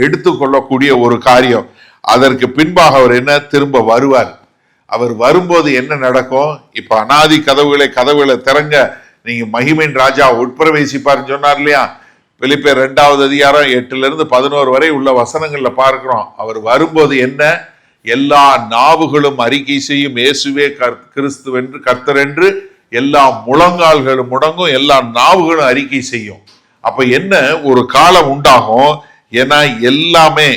எடுத்து கொள்ளக்கூடிய ஒரு காரியம். அதற்கு பின்பாக அவர் என்ன? திரும்ப வருவார். அவர் வரும்போது என்ன நடக்கும்? இப்ப அநாதி கதவுகளை திறங்க, நீங்க மகிமையின் ராஜா உட்பிரவேசிப்பார்னு சொன்னார் இல்லையா? பிலிப்பியர் 2வது அதிகாரம் 8லிருந்து 11 வரை உள்ள வசனங்கள்ல பார்க்கிறோம். அவர் வரும்போது என்ன? எல்லா நாவுகளும் அறிக்கை செய்யும் இயேசுவே கிறிஸ்துவென்று கர்த்தர் என்று எல்லா முழங்கால்களும் முடங்கும், எல்லா நாவுகளும் அறிக்கை செய்யும். அப்ப என்ன ஒரு காலம் உண்டாகும்? ஏன்னா எல்லாமே,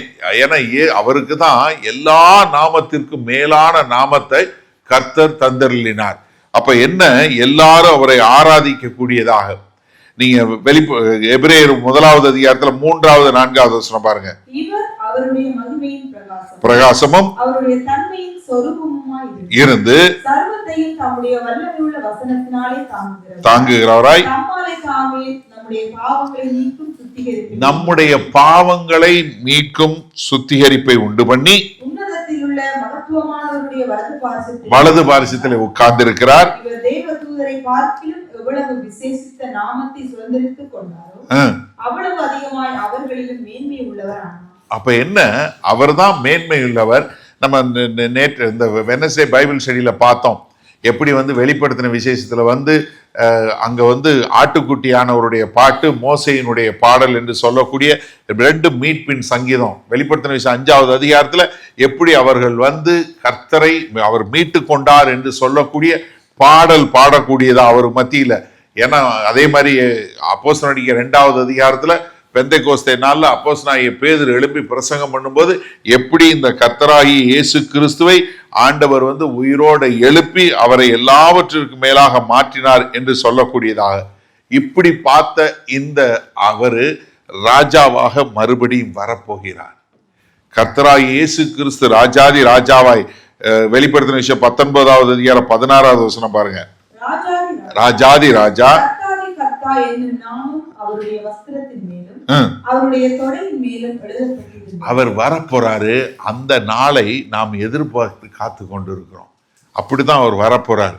ஏன்னா அவருக்கு தான் எல்லா நாமத்திற்கும் மேலான நாமத்தை கர்த்தர் தந்தருளினார். அப்ப என்ன, எல்லாரும் அவரை ஆராதிக்க கூடியதாக. நீங்க எபிரேயர் 1வது அதிகாரத்துல 3வது 4வது வசனம் பாருங்க. இவர் அவருடைய மகிமையின் பிரகாசமும் அவருடைய தன்மையின் சொரூபமுமாய் இருந்து சர்வத்தையும் தம்முடைய வல்லமையுள்ள வசனத்தினாலே தாங்குகிறவராய் நம்முடைய பாவங்களை மீட்கும் சுத்திகரிப்பை உண்டு பண்ணி உன்னதத்திலுள்ள மகத்துவமானவருடைய வலது பாரிசத்திலே உட்கார்ந்திருக்கிறார். இவர் தேவதூதரை பார்க்கிலும் எவ்வளவு விசேஷித்த நாமத்தை சுதந்தரித்துக் கொண்டாரோ அவ்வளவு அதிகமாய் அவர்களிலும் மேன்மை உள்ளவர் ஆனார். அப்ப என்ன, அவர்தான் மேன்மை உள்ளவர். நம்ம நேற்று இந்த வெனஸ்டே பைபிள் ஸ்டடியில பார்த்தோம், எப்படி வெளிப்படுத்தின விசேஷத்துல அங்க ஆட்டுக்குட்டியானவருடைய பாட்டு, மோசையினுடைய பாடல் என்று சொல்லக்கூடிய 2 மீட்பின் சங்கீதம். வெளிப்படுத்தின விசேஷம் 5வது அதிகாரத்துல எப்படி அவர்கள் கர்த்தரை அவர் மீட்டு கொண்டார் என்று சொல்லக்கூடிய பாடல் பாடக்கூடியதா அவர் மத்தியில. ஏன்னா அதே மாதிரி அப்போஸ்தலர் 2வது அதிகாரத்துல பெந்தைக்கோஸ்தே நாள்ல அப்போஸ்தலனாகிய பேதுரு எழுப்பி பிரசங்கம் பண்ணும்போது எப்படி இந்த கர்த்தராகிய இயேசு கிறிஸ்துவை ஆண்டவர் உயிரோடு எழுப்பி அவரை எல்லாவற்றிற்கு மேலாக மாற்றினார் என்று சொல்லக்கூடியதாக. இப்படி பார்த்த இந்த அவரு ராஜாவாக மறுபடியும் வரப்போகிறார். கர்த்தராகிய இயேசு கிறிஸ்து ராஜாதி ராஜாவாய் வெளிப்படுத்தின விஷயம் 19வது அதிகாரம் 16வது வசனம் பாருங்க. ராஜாதி ராஜா அவர் வரப்போறாரு. அந்த நாளை நாம் எதிர்பார்த்து காத்து கொண்டிருக்கிறோம். அப்படிதான் அவர் வரப்போறாரு.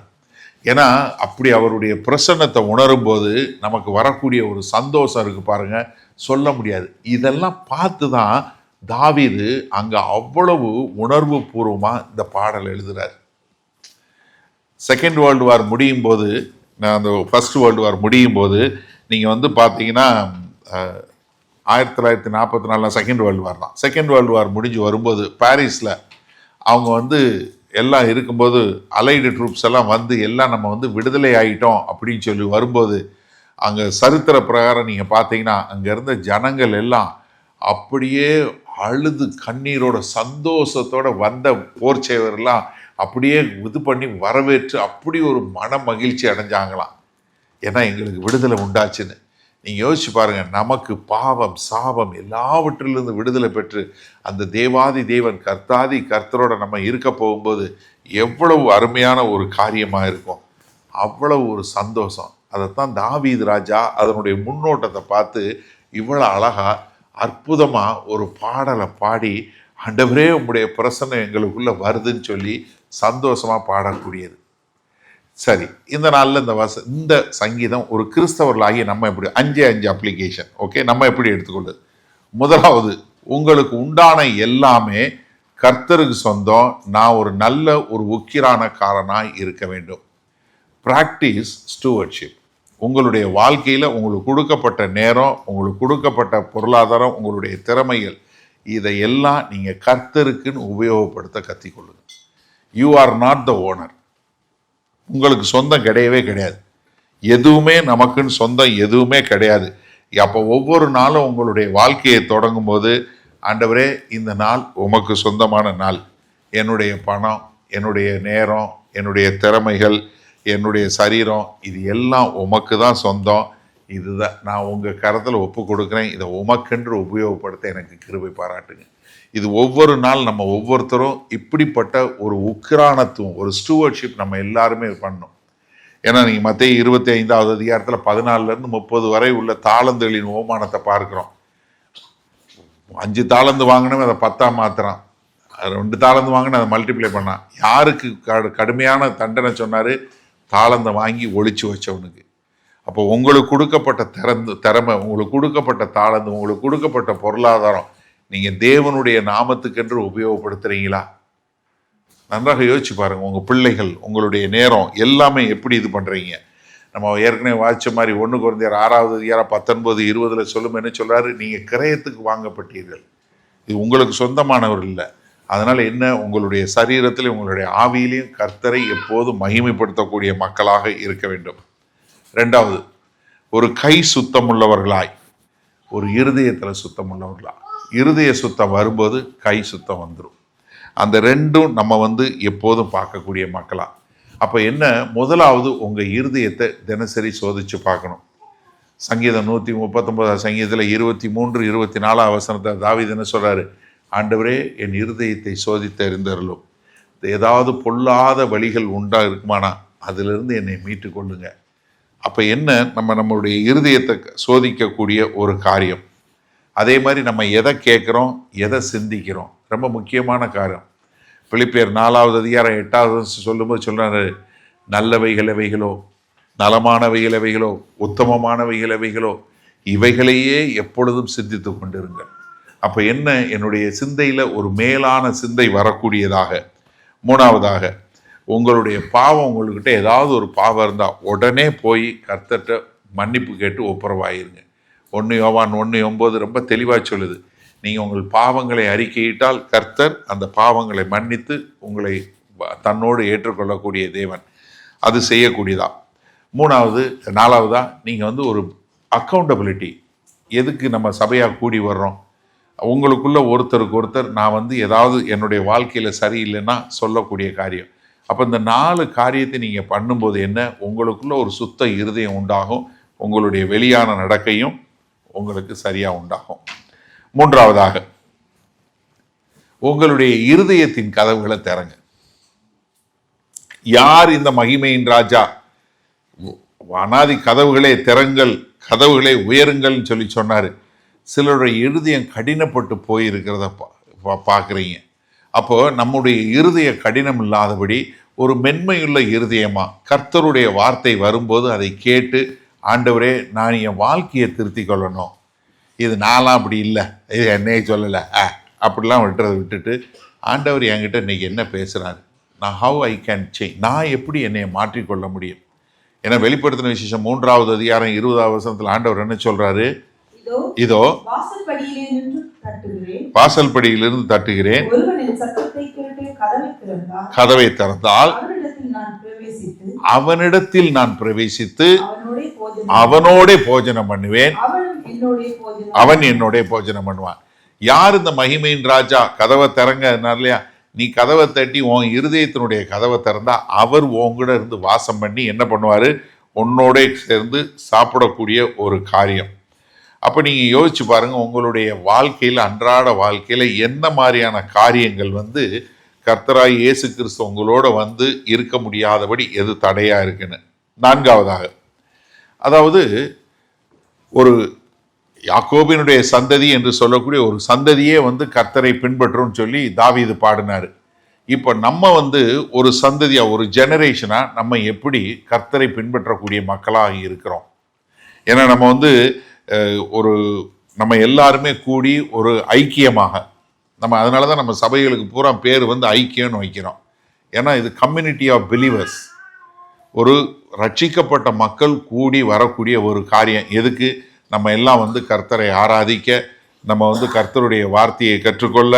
ஏன்னா அப்படி அவருடைய பிரசன்னத்தை உணரும் போது நமக்கு வரக்கூடிய ஒரு சந்தோஷம் இருக்கு பாருங்க, சொல்ல முடியாது. இதெல்லாம் பார்த்துதான் தாவீது அங்க அவ்வளவு உணர்வு பூர்வமா இந்த பாடல் எழுதுறாரு. செகண்ட் வேர்ல்டு வார் முடியும் போது, அந்த ஃபர்ஸ்ட் வேர்ல்டு வார் முடியும் போது நீங்க பார்த்தீங்கன்னா 1944 செகண்ட் வேர்ல்டு வார் தான். செகண்ட் வேர்ல்டு வார் முடிஞ்சு வரும்போது பாரிஸ்ல அவங்க எல்லாம் இருக்கும்போது அலைடு ட்ரூப்ஸ் எல்லாம் எல்லாம் நம்ம விடுதலை ஆகிட்டோம் அப்படின்னு சொல்லி வரும்போது அங்கே சரித்திர பிரகாரம் நீங்கள் பார்த்தீங்கன்னா அங்கே இருந்த ஜனங்கள் எல்லாம் அப்படியே அழுது கண்ணீரோட சந்தோஷத்தோட வந்த போர்ச்சேவரெல்லாம் அப்படியே இது பண்ணி வரவேற்று அப்படி ஒரு மன மகிழ்ச்சி அடைஞ்சாங்களாம். ஏன்னா எங்களுக்கு விடுதலை உண்டாச்சுன்னு. நீங்கள் யோசிச்சு பாருங்கள், நமக்கு பாவம் சாபம் எல்லாவற்றிலிருந்து விடுதலை பெற்று அந்த தேவாதி தேவன் கர்த்தாதி கர்த்தரோட நம்ம இருக்க போகும்போது எவ்வளவு அருமையான ஒரு காரியமாக இருக்கும், அவ்வளவு ஒரு சந்தோஷம். அதைத்தான் தாவீது ராஜா அதனுடைய முன்னோட்டத்தை பார்த்து இவ்வளோ அழகா அற்புதமாக ஒரு பாடலை பாடி, ஆண்டவரே உங்களுடைய பிரசன்னம் எங்களுக்குள்ள வருதுன்னு சொல்லி சந்தோஷமாக பாடக்கூடியது. சரி, இந்த நாளில் இந்த சங்கீதம் ஒரு கிறிஸ்தவர்களாகி நம்ம எப்படி 5 அப்ளிகேஷன், ஓகே, நம்ம எப்படி எடுத்துக்கொள்ளுது? முதலாவது, உங்களுக்கு உண்டான எல்லாமே கர்த்தருக்கு சொந்தம். நான் ஒரு நல்ல ஒரு உக்கிரானக்காரனாய் இருக்க வேண்டும். Practice stewardship. உங்களுடைய வாழ்க்கையில் உங்களுக்கு கொடுக்கப்பட்ட நேரம், உங்களுக்கு கொடுக்கப்பட்ட பொருளாதாரம், உங்களுடைய திறமைகள், இதையெல்லாம் நீங்கள் கர்த்தருக்குன்னு உபயோகப்படுத்த கற்றுக்கொள்ளுங்க. You are not the owner. உங்களுக்கு சொந்தம் கிடையவே கிடையாது. எதுவுமே நமக்குன்னு சொந்தம் எதுவுமே கிடையாது. அப்போ ஒவ்வொரு நாளும் உங்களுடைய வாழ்க்கையை தொடங்கும் போது, ஆண்டவரே இந்த நாள் உமக்கு சொந்தமான நாள். என்னுடைய பணம், என்னுடைய நேரம், என்னுடைய திறமைகள், என்னுடைய சரீரம், இது எல்லாம் உமக்கு தான் சொந்தம். இதுதான் நான் உங்கள் கரத்தில் ஒப்பு கொடுக்குறேன். இதை உமக்கென்று உபயோகப்படுத்த எனக்கு கிருபை பாராட்டுங்க. இது ஒவ்வொரு நாள் நம்ம ஒவ்வொருத்தரும் இப்படிப்பட்ட ஒரு உக்கிரானத்துவம், ஒரு ஸ்டூவர்ட்ஷிப் நம்ம எல்லாருமே பண்ணணும். ஏன்னா நீங்கள் மத்தேயு 25வது அதிகாரத்தில் 14லேருந்து 30 வரை உள்ள தாளந்துகளின் ஓமானத்தை பார்க்குறோம். 5 தாளந்து வாங்கினவன் அதை 10ஆ மாத்துறான், 2 தாளந்து வாங்கின அதை மல்டிப்ளை பண்ணான். யாருக்கு கடுமையான தண்டனை சொன்னார்? தாளந்தை வாங்கி ஒழிச்சு வச்சவனுக்கு. அப்போ உங்களுக்கு கொடுக்கப்பட்ட திறமை, உங்களுக்கு கொடுக்கப்பட்ட தாளந்து, உங்களுக்கு கொடுக்கப்பட்ட பொருளாதாரம் நீங்கள் தேவனுடைய நாமத்துக்கென்று உபயோகப்படுத்துகிறீங்களா? நன்றாக யோசிச்சு பாருங்கள். உங்கள் பிள்ளைகள், உங்களுடைய நேரம் எல்லாமே எப்படி இது பண்ணுறீங்க? நம்ம ஏற்கனவே வாய்ச்ச மாதிரி 1 கொரிந்தியர் 6வது அதிகாரம் 19-20 சொல்லும் என்ன சொல்கிறாரு? நீங்கள் கிரயத்துக்கு வாங்கப்பட்டீர்கள், இது உங்களுக்கு சொந்தமானவர் இல்லை. அதனால் என்ன, உங்களுடைய சரீரத்தில் உங்களுடைய ஆவியிலையும் கர்த்தரை எப்போதும் மகிமைப்படுத்தக்கூடிய மக்களாக இருக்க வேண்டும். 2வது, ஒரு கை சுத்தம் உள்ளவர்களாய், ஒரு இருதயத்தில் சுத்தம் உள்ளவர்களாய். இருதய சுத்தம் வரும்போது கை சுத்தம் வந்துடும். அந்த ரெண்டும் நம்ம வந்து எப்போதும் பார்க்கக்கூடிய மக்களா. அப்போ என்ன, முதலாவது உங்கள் இருதயத்தை தினசரி சோதித்து பார்க்கணும். சங்கீதம் 139 சங்கீதத்தில் 23, 24 வசனத்தை தாவீது என்ன சொல்கிறாரு, ஆண்டவரே என் இருதயத்தை சோதித்து அறிந்தருளும், ஏதாவது பொல்லாத வழிகள் உண்டா இருக்குமானா அதிலிருந்து என்னை மீட்டு கொள்ளுங்க. அப்போ என்ன, நம்மளுடைய இருதயத்தை சோதிக்கக்கூடிய ஒரு காரியம். அதே மாதிரி நம்ம எதை கேட்குறோம், எதை சிந்திக்கிறோம், ரொம்ப முக்கியமான காரியம். பிலிப்பியர் 4வது அதிகாரம் 8வது சொல்லும்போது சொல்கிறாரு, நல்லவைகள் எவைகளோ, நலமானவைகள் எவைகளோ, உத்தமமானவைகள் எவைகளோ, இவைகளையே எப்பொழுதும் சிந்தித்து கொண்டிருங்கள். அப்போ என்ன, என்னுடைய சிந்தையில் ஒரு மேலான சிந்தை வரக்கூடியதாக. 3வதாக, உங்களுடைய பாவம், உங்கள்கிட்ட ஏதாவது ஒரு பாவம் இருந்தால் உடனே போய் கர்த்தர்கிட்ட மன்னிப்பு கேட்டு ஒப்புரவாயிருங்க. 1 யோவான் 1:9 ரொம்ப தெளிவாக சொல்லுது, நீங்கள் உங்கள் பாவங்களை அறிக்கையிட்டால் கர்த்தர் அந்த பாவங்களை மன்னித்து உங்களை தன்னோடு ஏற்றுக்கொள்ளக்கூடிய தேவன். அது செய்யக்கூடியதா. 4வதா, நீங்கள் வந்து ஒரு அக்கௌண்டபிலிட்டி. எதுக்கு நம்ம சபையாக கூடி வர்றோம், உங்களுக்குள்ள ஒருத்தருக்கு ஒருத்தர் நான் வந்து ஏதாவது என்னுடைய வாழ்க்கையில் சரியில்லைன்னா சொல்லக்கூடிய காரியம். அப்போ இந்த 4 காரியத்தை நீங்கள் பண்ணும்போது என்ன, உங்களுக்குள்ள ஒரு சுத்த இருதயம் உண்டாகும், உங்களுடைய வெளியான நடக்கையும் உங்களுக்கு சரியாக உண்டாகும். 3வதாக, உங்களுடைய இருதயத்தின் கதவுகளை திறங்க. யார் இந்த மகிமையின் ராஜா, அனாதி கதவுகளே திறங்கள், கதவுகளே உயருங்கள்னு சொல்லி சொன்னார். சிலருடைய இருதயம் கடினப்பட்டு போயிருக்கிறத பார்க்குறீங்க. அப்போது நம்முடைய இருதய கடினம் இல்லாதபடி ஒரு மென்மையுள்ள இருதயமாக கர்த்தருடைய வார்த்தை வரும்போது அதை கேட்டு, ஆண்டவரே நான் என் வாழ்க்கையை திருத்தி கொள்ளணும், இது நான்லாம் அப்படி இல்லை, இது என்னையே சொல்லலை அப்படிலாம் விட்டுட்டு, ஆண்டவர் என்கிட்ட இன்றைக்கி என்ன பேசுகிறாரு, நான் ஹவ் ஐ கேன் சேஞ்ச், நான் எப்படி என்னை மாற்றிக்கொள்ள முடியும். ஏன்னா வெளிப்படுத்தின விசேஷம் 3வது அதிகாரம் 20வது வசனத்தில் ஆண்டவர் என்ன சொல்கிறாரு, இதோ வாசல் படியிலிருந்து தட்டுகிறேன், கதவை திறந்தால் அவனிடத்தில் நான் பிரவேசித்து அவனோட போஜனம் பண்ணுவேன், அவன் என்னோட போஜனம் பண்ணுவான். யார் இந்த மகிமையின் ராஜா, கதவை திறங்க இல்லையா, நீ கதவை தட்டி உன் இருதயத்தினுடைய கதவை திறந்தா அவர் உங்கூட இருந்து வாசம் பண்ணி என்ன பண்ணுவார், உன்னோட சேர்ந்து சாப்பிடக்கூடிய ஒரு காரியம். அப்போ நீங்கள் யோசிச்சு பாருங்கள், உங்களுடைய வாழ்க்கையில், அன்றாட வாழ்க்கையில் என்ன மாதிரியான காரியங்கள் வந்து கர்த்தராய் இயேசு கிறிஸ்து உங்களோட வந்து இருக்க முடியாதபடி எது தடையாக இருக்குன்னு. 4வதாக, அதாவது ஒரு யாக்கோபினுடைய சந்ததி என்று சொல்லக்கூடிய ஒரு சந்ததியே வந்து கர்த்தரை பின்பற்றும்னு சொல்லி தாவீது பாடினார். இப்போ நம்ம வந்து ஒரு சந்ததியாக, ஒரு ஜெனரேஷனாக நம்ம எப்படி கர்த்தரை பின்பற்றக்கூடிய மக்களாக இருக்கிறோம். ஏன்னா நம்ம வந்து நம்ம எல்லாருமே கூடி ஒரு ஐக்கியமாக, நம்ம அதனால தான் நம்ம சபைகளுக்கு பூரா பேர் வந்து ஐக்கியம்னு வைக்கிறோம். ஏன்னா இது கம்யூனிட்டி ஆஃப் பிலீவர்ஸ், ஒரு ரட்சிக்கப்பட்ட மக்கள் கூடி வரக்கூடிய ஒரு காரியம். எதுக்கு, நம்ம எல்லாம் வந்து கர்த்தரை ஆராதிக்க, நம்ம வந்து கர்த்தருடைய வார்த்தையை கற்றுக்கொள்ள,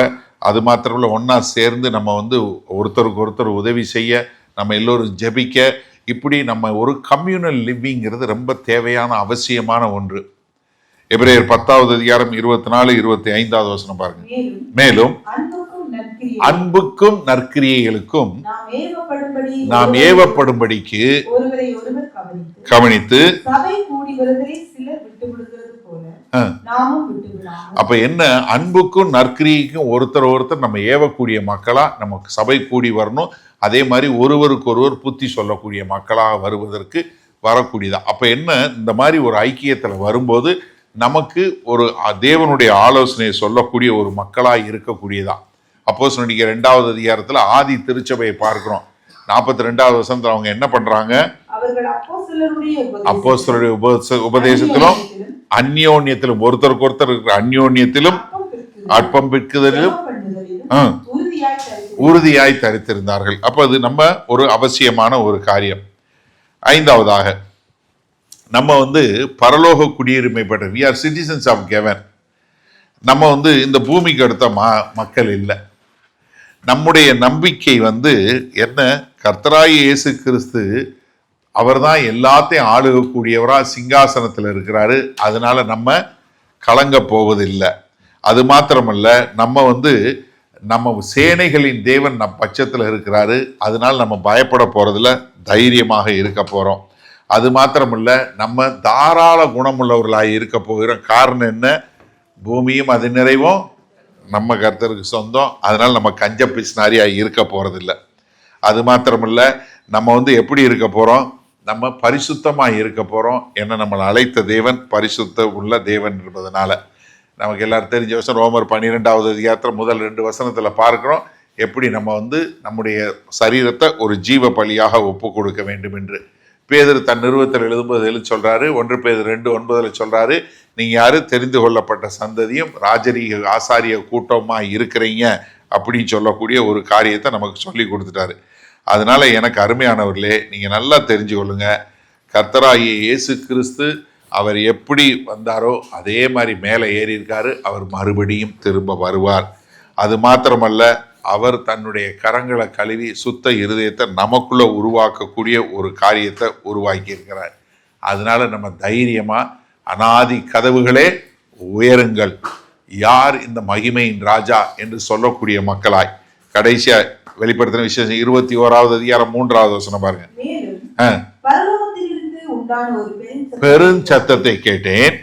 அது மாத்திரமில்ல ஒன்றா சேர்ந்து நம்ம வந்து ஒருத்தருக்கு ஒருத்தர் உதவி செய்ய, நம்ம எல்லோரும் ஜெபிக்க, இப்படி நம்ம ஒரு கம்யூனல் லிவிங்கிறது ரொம்ப தேவையான அவசியமான ஒன்று. எபிரேயர் 10வது அதிகாரம் 24, 25வது வசனம் பாருங்க. மேலும் அன்புக்கும் நற்கிரியைகளுக்கும் நாம் ஏவப்படும்படிக்கு கவனித்து, அப்ப என்ன, அன்புக்கும் நற்கிரியைக்கும் ஒருத்தர் நம்ம ஏவக்கூடிய மக்களா நமக்கு சபை கூடி வரணும். அதே மாதிரி ஒருவருக்கு ஒருவர் புத்தி சொல்லக்கூடிய மக்களாக வருவதற்கு வரக்கூடியதா. அப்ப என்ன, இந்த மாதிரி ஒரு ஐக்கியத்துல வரும்போது நமக்கு ஒரு தேவனுடைய ஆலோசனையை சொல்லக்கூடிய ஒரு மக்களாக இருக்கக்கூடியதா. அப்போஸ்தலர் 2வது அதிகாரத்தில் ஆதி திருச்சபையை பார்க்கிறோம். 42வது வசனத்தில் அவங்க என்ன பண்றாங்க, அப்போஸ்தலருடைய உபதேசத்திலும் அந்யோன்யத்திலும், ஒருத்தருக்கு ஒருத்தர் இருக்கிற அந்யோன்யத்திலும் அற்பம் பிற்குதலிலும் உறுதியாய் தரித்திருந்தார்கள். அப்ப அது நம்ம ஒரு அவசியமான ஒரு காரியம். 5வதாக, நம்ம வந்து பரலோக குடியுரிமை பெற்ற, we are citizens of heaven. நம்ம வந்து இந்த பூமிக்கு அடுத்த மக்கள் இல்லை. நம்முடைய நம்பிக்கை வந்து என்ன, கர்த்தராகிய இயேசு கிறிஸ்து அவர் தான் எல்லாத்தையும் ஆளுகக்கூடியவரா சிங்காசனத்தில் இருக்கிறாரு. அதனால நம்ம கலங்க போவதில்லை. அது மாத்திரமல்ல, நம்ம வந்து நம்ம சேனைகளின் தேவன் நம் பட்சத்தில் இருக்கிறாரு. அதனால நம்ம பயப்பட போறதுல தைரியமாக இருக்க போறோம். அது மாத்திரமில்ல, நம்ம தாராள குணமுள்ளவர்களாக இருக்க போகிறோம். காரணம் என்ன? பூமியும் அது நிறைவும் நம்ம கர்த்தருக்கு சொந்தம். அதனால நம்ம கஞ்ச பிசினாரியாக இருக்க போறதில்ல. அது மாத்திரமில்ல, நம்ம எப்படி இருக்க போறோம்? நம்ம பரிசுத்தமாக இருக்க போறோம். ஏன்னா நம்மளை அழைத்த தேவன் பரிசுத்த உள்ள தேவன் என்பதனால. நமக்கு எல்லாரும் தெரிஞ்ச வசனம் ரோமர் 12வது அதிகாரத்தில் முதல் 2 வசனத்தில் பார்க்கிறோம் எப்படி நம்ம நம்முடைய சரீரத்தை ஒரு ஜீவ பலியாக ஒப்பு கொடுக்க வேண்டும் என்று. பேதுரு தன் நிறுவத்தில் எழுதும்போது சொல்றாரு, 1 பேதுரு 2:9 சொல்றாரு, நீங்க யாரு? தெரிந்து கொள்ளப்பட்ட சந்ததியும் ராஜரீக ஆசாரிய கூட்டமா இருக்கிறீங்க அப்படின்னு சொல்லக்கூடிய ஒரு காரியத்தை நமக்கு சொல்லி கொடுத்துட்டாரு. அதனால எனக்கு அருமையானவர்களே, நீங்க நல்லா தெரிஞ்சு கொள்ளுங்க, கர்த்தராகிய இயேசு கிறிஸ்து அவர் எப்படி வந்தாரோ அதே மாதிரி மேலே ஏறி இருக்காரு. அவர் மறுபடியும் திரும்ப வருவார். அது மாத்திரமல்ல, அவர் தன்னுடைய கரங்களை கழுவி சுத்த இருதயத்தை நமக்குள்ள உருவாக்கக்கூடிய ஒரு காரியத்தை உருவாக்கி இருக்கிறார். அதனால நம்ம தைரியமா அனாதி கதவுகளே உயருங்கள், யார் இந்த மகிமையின் ராஜா என்று சொல்லக்கூடிய மக்களாய். கடைசியா வெளிப்படுத்தின விசேஷம் 21வது அதிகாரம் 3வது வசனம் பாருங்க. பெருஞ்சத்தத்தை கேட்டேன்.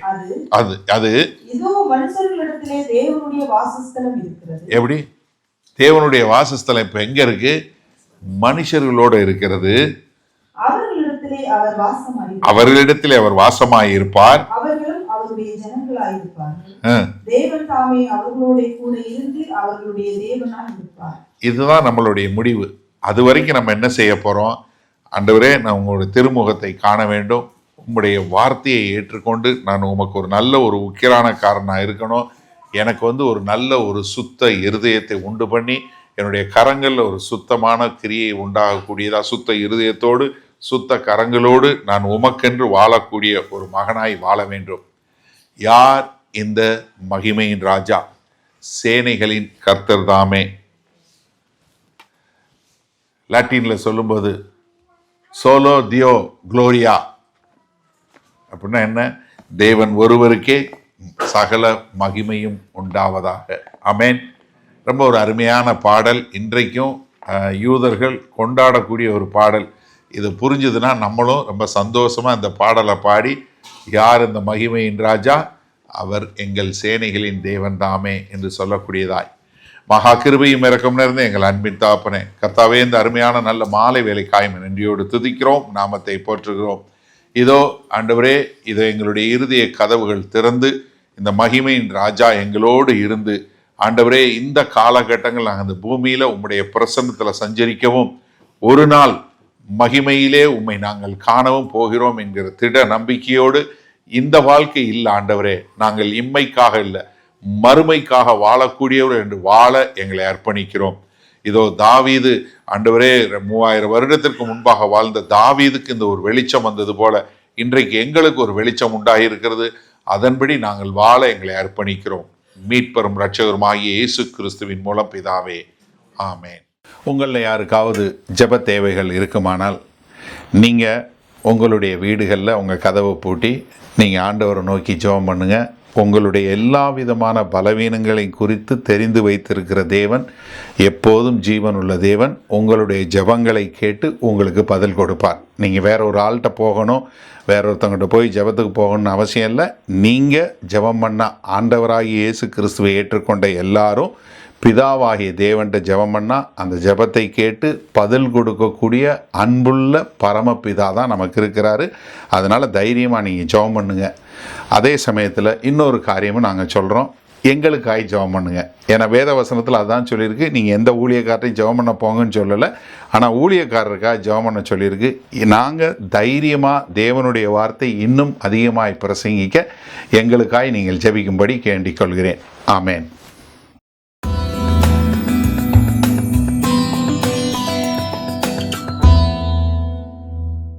அது எப்படி? தேவனுடைய வாசஸ்தலம் இப்ப எங்க இருக்கு? மனுஷர்களோட இருக்கிறது. அவர்களிடத்திலே அவர் வாசமாயிருப்பார். இதுதான் நம்மளுடைய முடிவு. அது வரைக்கும் நம்ம என்ன செய்ய போறோம்? ஆண்டவரே, நான் உங்களுடைய திருமுகத்தை காண வேண்டும், உங்களுடைய வார்த்தையை ஏற்றுக்கொண்டு நான் உமக்கு ஒரு நல்ல ஒரு உக்கிரானக்காரனாக இருக்கணும். எனக்கு ஒரு நல்ல ஒரு சுத்த இருதயத்தை உண்டு பண்ணி என்னுடைய கரங்களில் ஒரு சுத்தமான கிரியை உண்டாகக்கூடியதா, சுத்த இருதயத்தோடு சுத்த கரங்களோடு நான் உமக்கென்று வாழக்கூடிய ஒரு மகனாய் வாழ வேண்டும். யார் இந்த மகிமையின் ராஜா? சேனைகளின் கர்த்தர் தாமே. லாட்டின்ல சொல்லும்போது சோலோ தியோ குளோரியா அப்படின்னா என்ன? தேவன் ஒருவருக்கே சகல மகிமையும் உண்டாவதாக. ஆமென். ரொம்ப ஒரு அருமையான பாடல். இன்றைக்கும் யூதர்கள் கொண்டாடக்கூடிய ஒரு பாடல். இது புரிஞ்சுதுன்னா நம்மளும் ரொம்ப சந்தோஷமா இந்த பாடலை பாடி, யார் இந்த மகிமையின் ராஜா? அவர் எங்கள் சேனைகளின் தேவன் தாமே என்று சொல்லக்கூடியதாய். மகா கிருபையும் இரக்கம் நிறைந்த எங்கள் அன்பின் தாப்பனே, கர்த்தாவே, இந்த அருமையான நல்ல மாலை வேலை காய்மை நன்றியோடு துதிக்கிறோம், நாமத்தை போற்றுகிறோம். இதோ ஆண்டவரே, இதோ எங்களுடைய இருதய கதவுகள் திறந்து இந்த மகிமையின் ராஜா எங்களோடு இருந்து, ஆண்டவரே, இந்த காலகட்டங்கள் நாங்கள் அந்த பூமியில உம்முடைய பிரசன்னத்தில் சஞ்சரிக்கவும், ஒரு நாள் மகிமையிலே உம்மை நாங்கள் காணவும் போகிறோம் என்கிற திட நம்பிக்கையோடு இந்த வாழ்க்கை இல்லை ஆண்டவரே, நாங்கள் இம்மைக்காக இல்லை மறுமைக்காக வாழக்கூடியவர் என்று வாழ எங்களை அர்ப்பணிக்கிறோம். இதோ தாவீது ஆண்டவரே 3000 வருடத்திற்கு முன்பாக வாழ்ந்த தாவீதுக்கு இந்த ஒரு வெளிச்சம் வந்தது போல இன்றைக்கு எங்களுக்கு ஒரு வெளிச்சம் உண்டாகி இருக்கிறது. அதன்படி நாங்கள் வாழ எங்களை அர்ப்பணிக்கிறோம். மீட்பெரும் இரட்சகருமாகிய இயேசு கிறிஸ்துவின் மூலம் பிதாவே, ஆமேன். உங்களில் யாருக்காவது ஜெப தேவைகள் இருக்குமானால் நீங்கள் உங்களுடைய வீடுகளில் உங்கள் கதவை பூட்டி நீங்கள் ஆண்டவரை நோக்கி ஜெபம் பண்ணுங்க. உங்களுடைய எல்லா விதமான பலவீனங்களை குறித்து தெரிந்து வைத்திருக்கிற தேவன், எப்போதும் ஜீவன் உள்ள தேவன், உங்களுடைய ஜெபங்களை கேட்டு உங்களுக்கு பதில் கொடுப்பார். நீங்கள் வேற ஒரு ஆள்கிட்ட போகணும், வேற ஒருத்தவங்கிட்ட போய் ஜெபத்துக்கு போகணும்னு அவசியம் இல்லை. நீங்கள் ஜெபம் பண்ண ஆண்டவராகிய இயேசு கிறிஸ்துவை ஏற்றுக்கொண்ட எல்லாரும் பிதாவாகிய தேவன்கிட்ட ஜெபம் பண்ணால் அந்த ஜெபத்தை கேட்டு பதில் கொடுக்கக்கூடிய அன்புள்ள பரமபிதா தான் நமக்கு இருக்கிறாரு. அதனால் தைரியமாக நீங்கள் ஜெபம் பண்ணுங்க. அதே சமயத்தில் இன்னொரு காரியமும் நாங்கள் சொல்கிறோம், எங்களுக்காய் ஜெபம் பண்ணுங்க. ஏன்னா வேத வசனத்தில் அதான் சொல்லியிருக்கு, நீங்கள் எந்த ஊழியக்காரரையும் ஜெபம் பண்ண போங்கன்னு சொல்லலை, ஆனால் ஊழியக்காரருக்காக ஜெபம் பண்ண சொல்லியிருக்கு. நாங்கள் தைரியமாக தேவனுடைய வார்த்தை இன்னும் அதிகமாய் பிரசங்கிக்க எங்களுக்காய் நீங்கள் ஜெபிக்கும்படி கேண்டிக் கொள்கிறேன். ஆமேன்.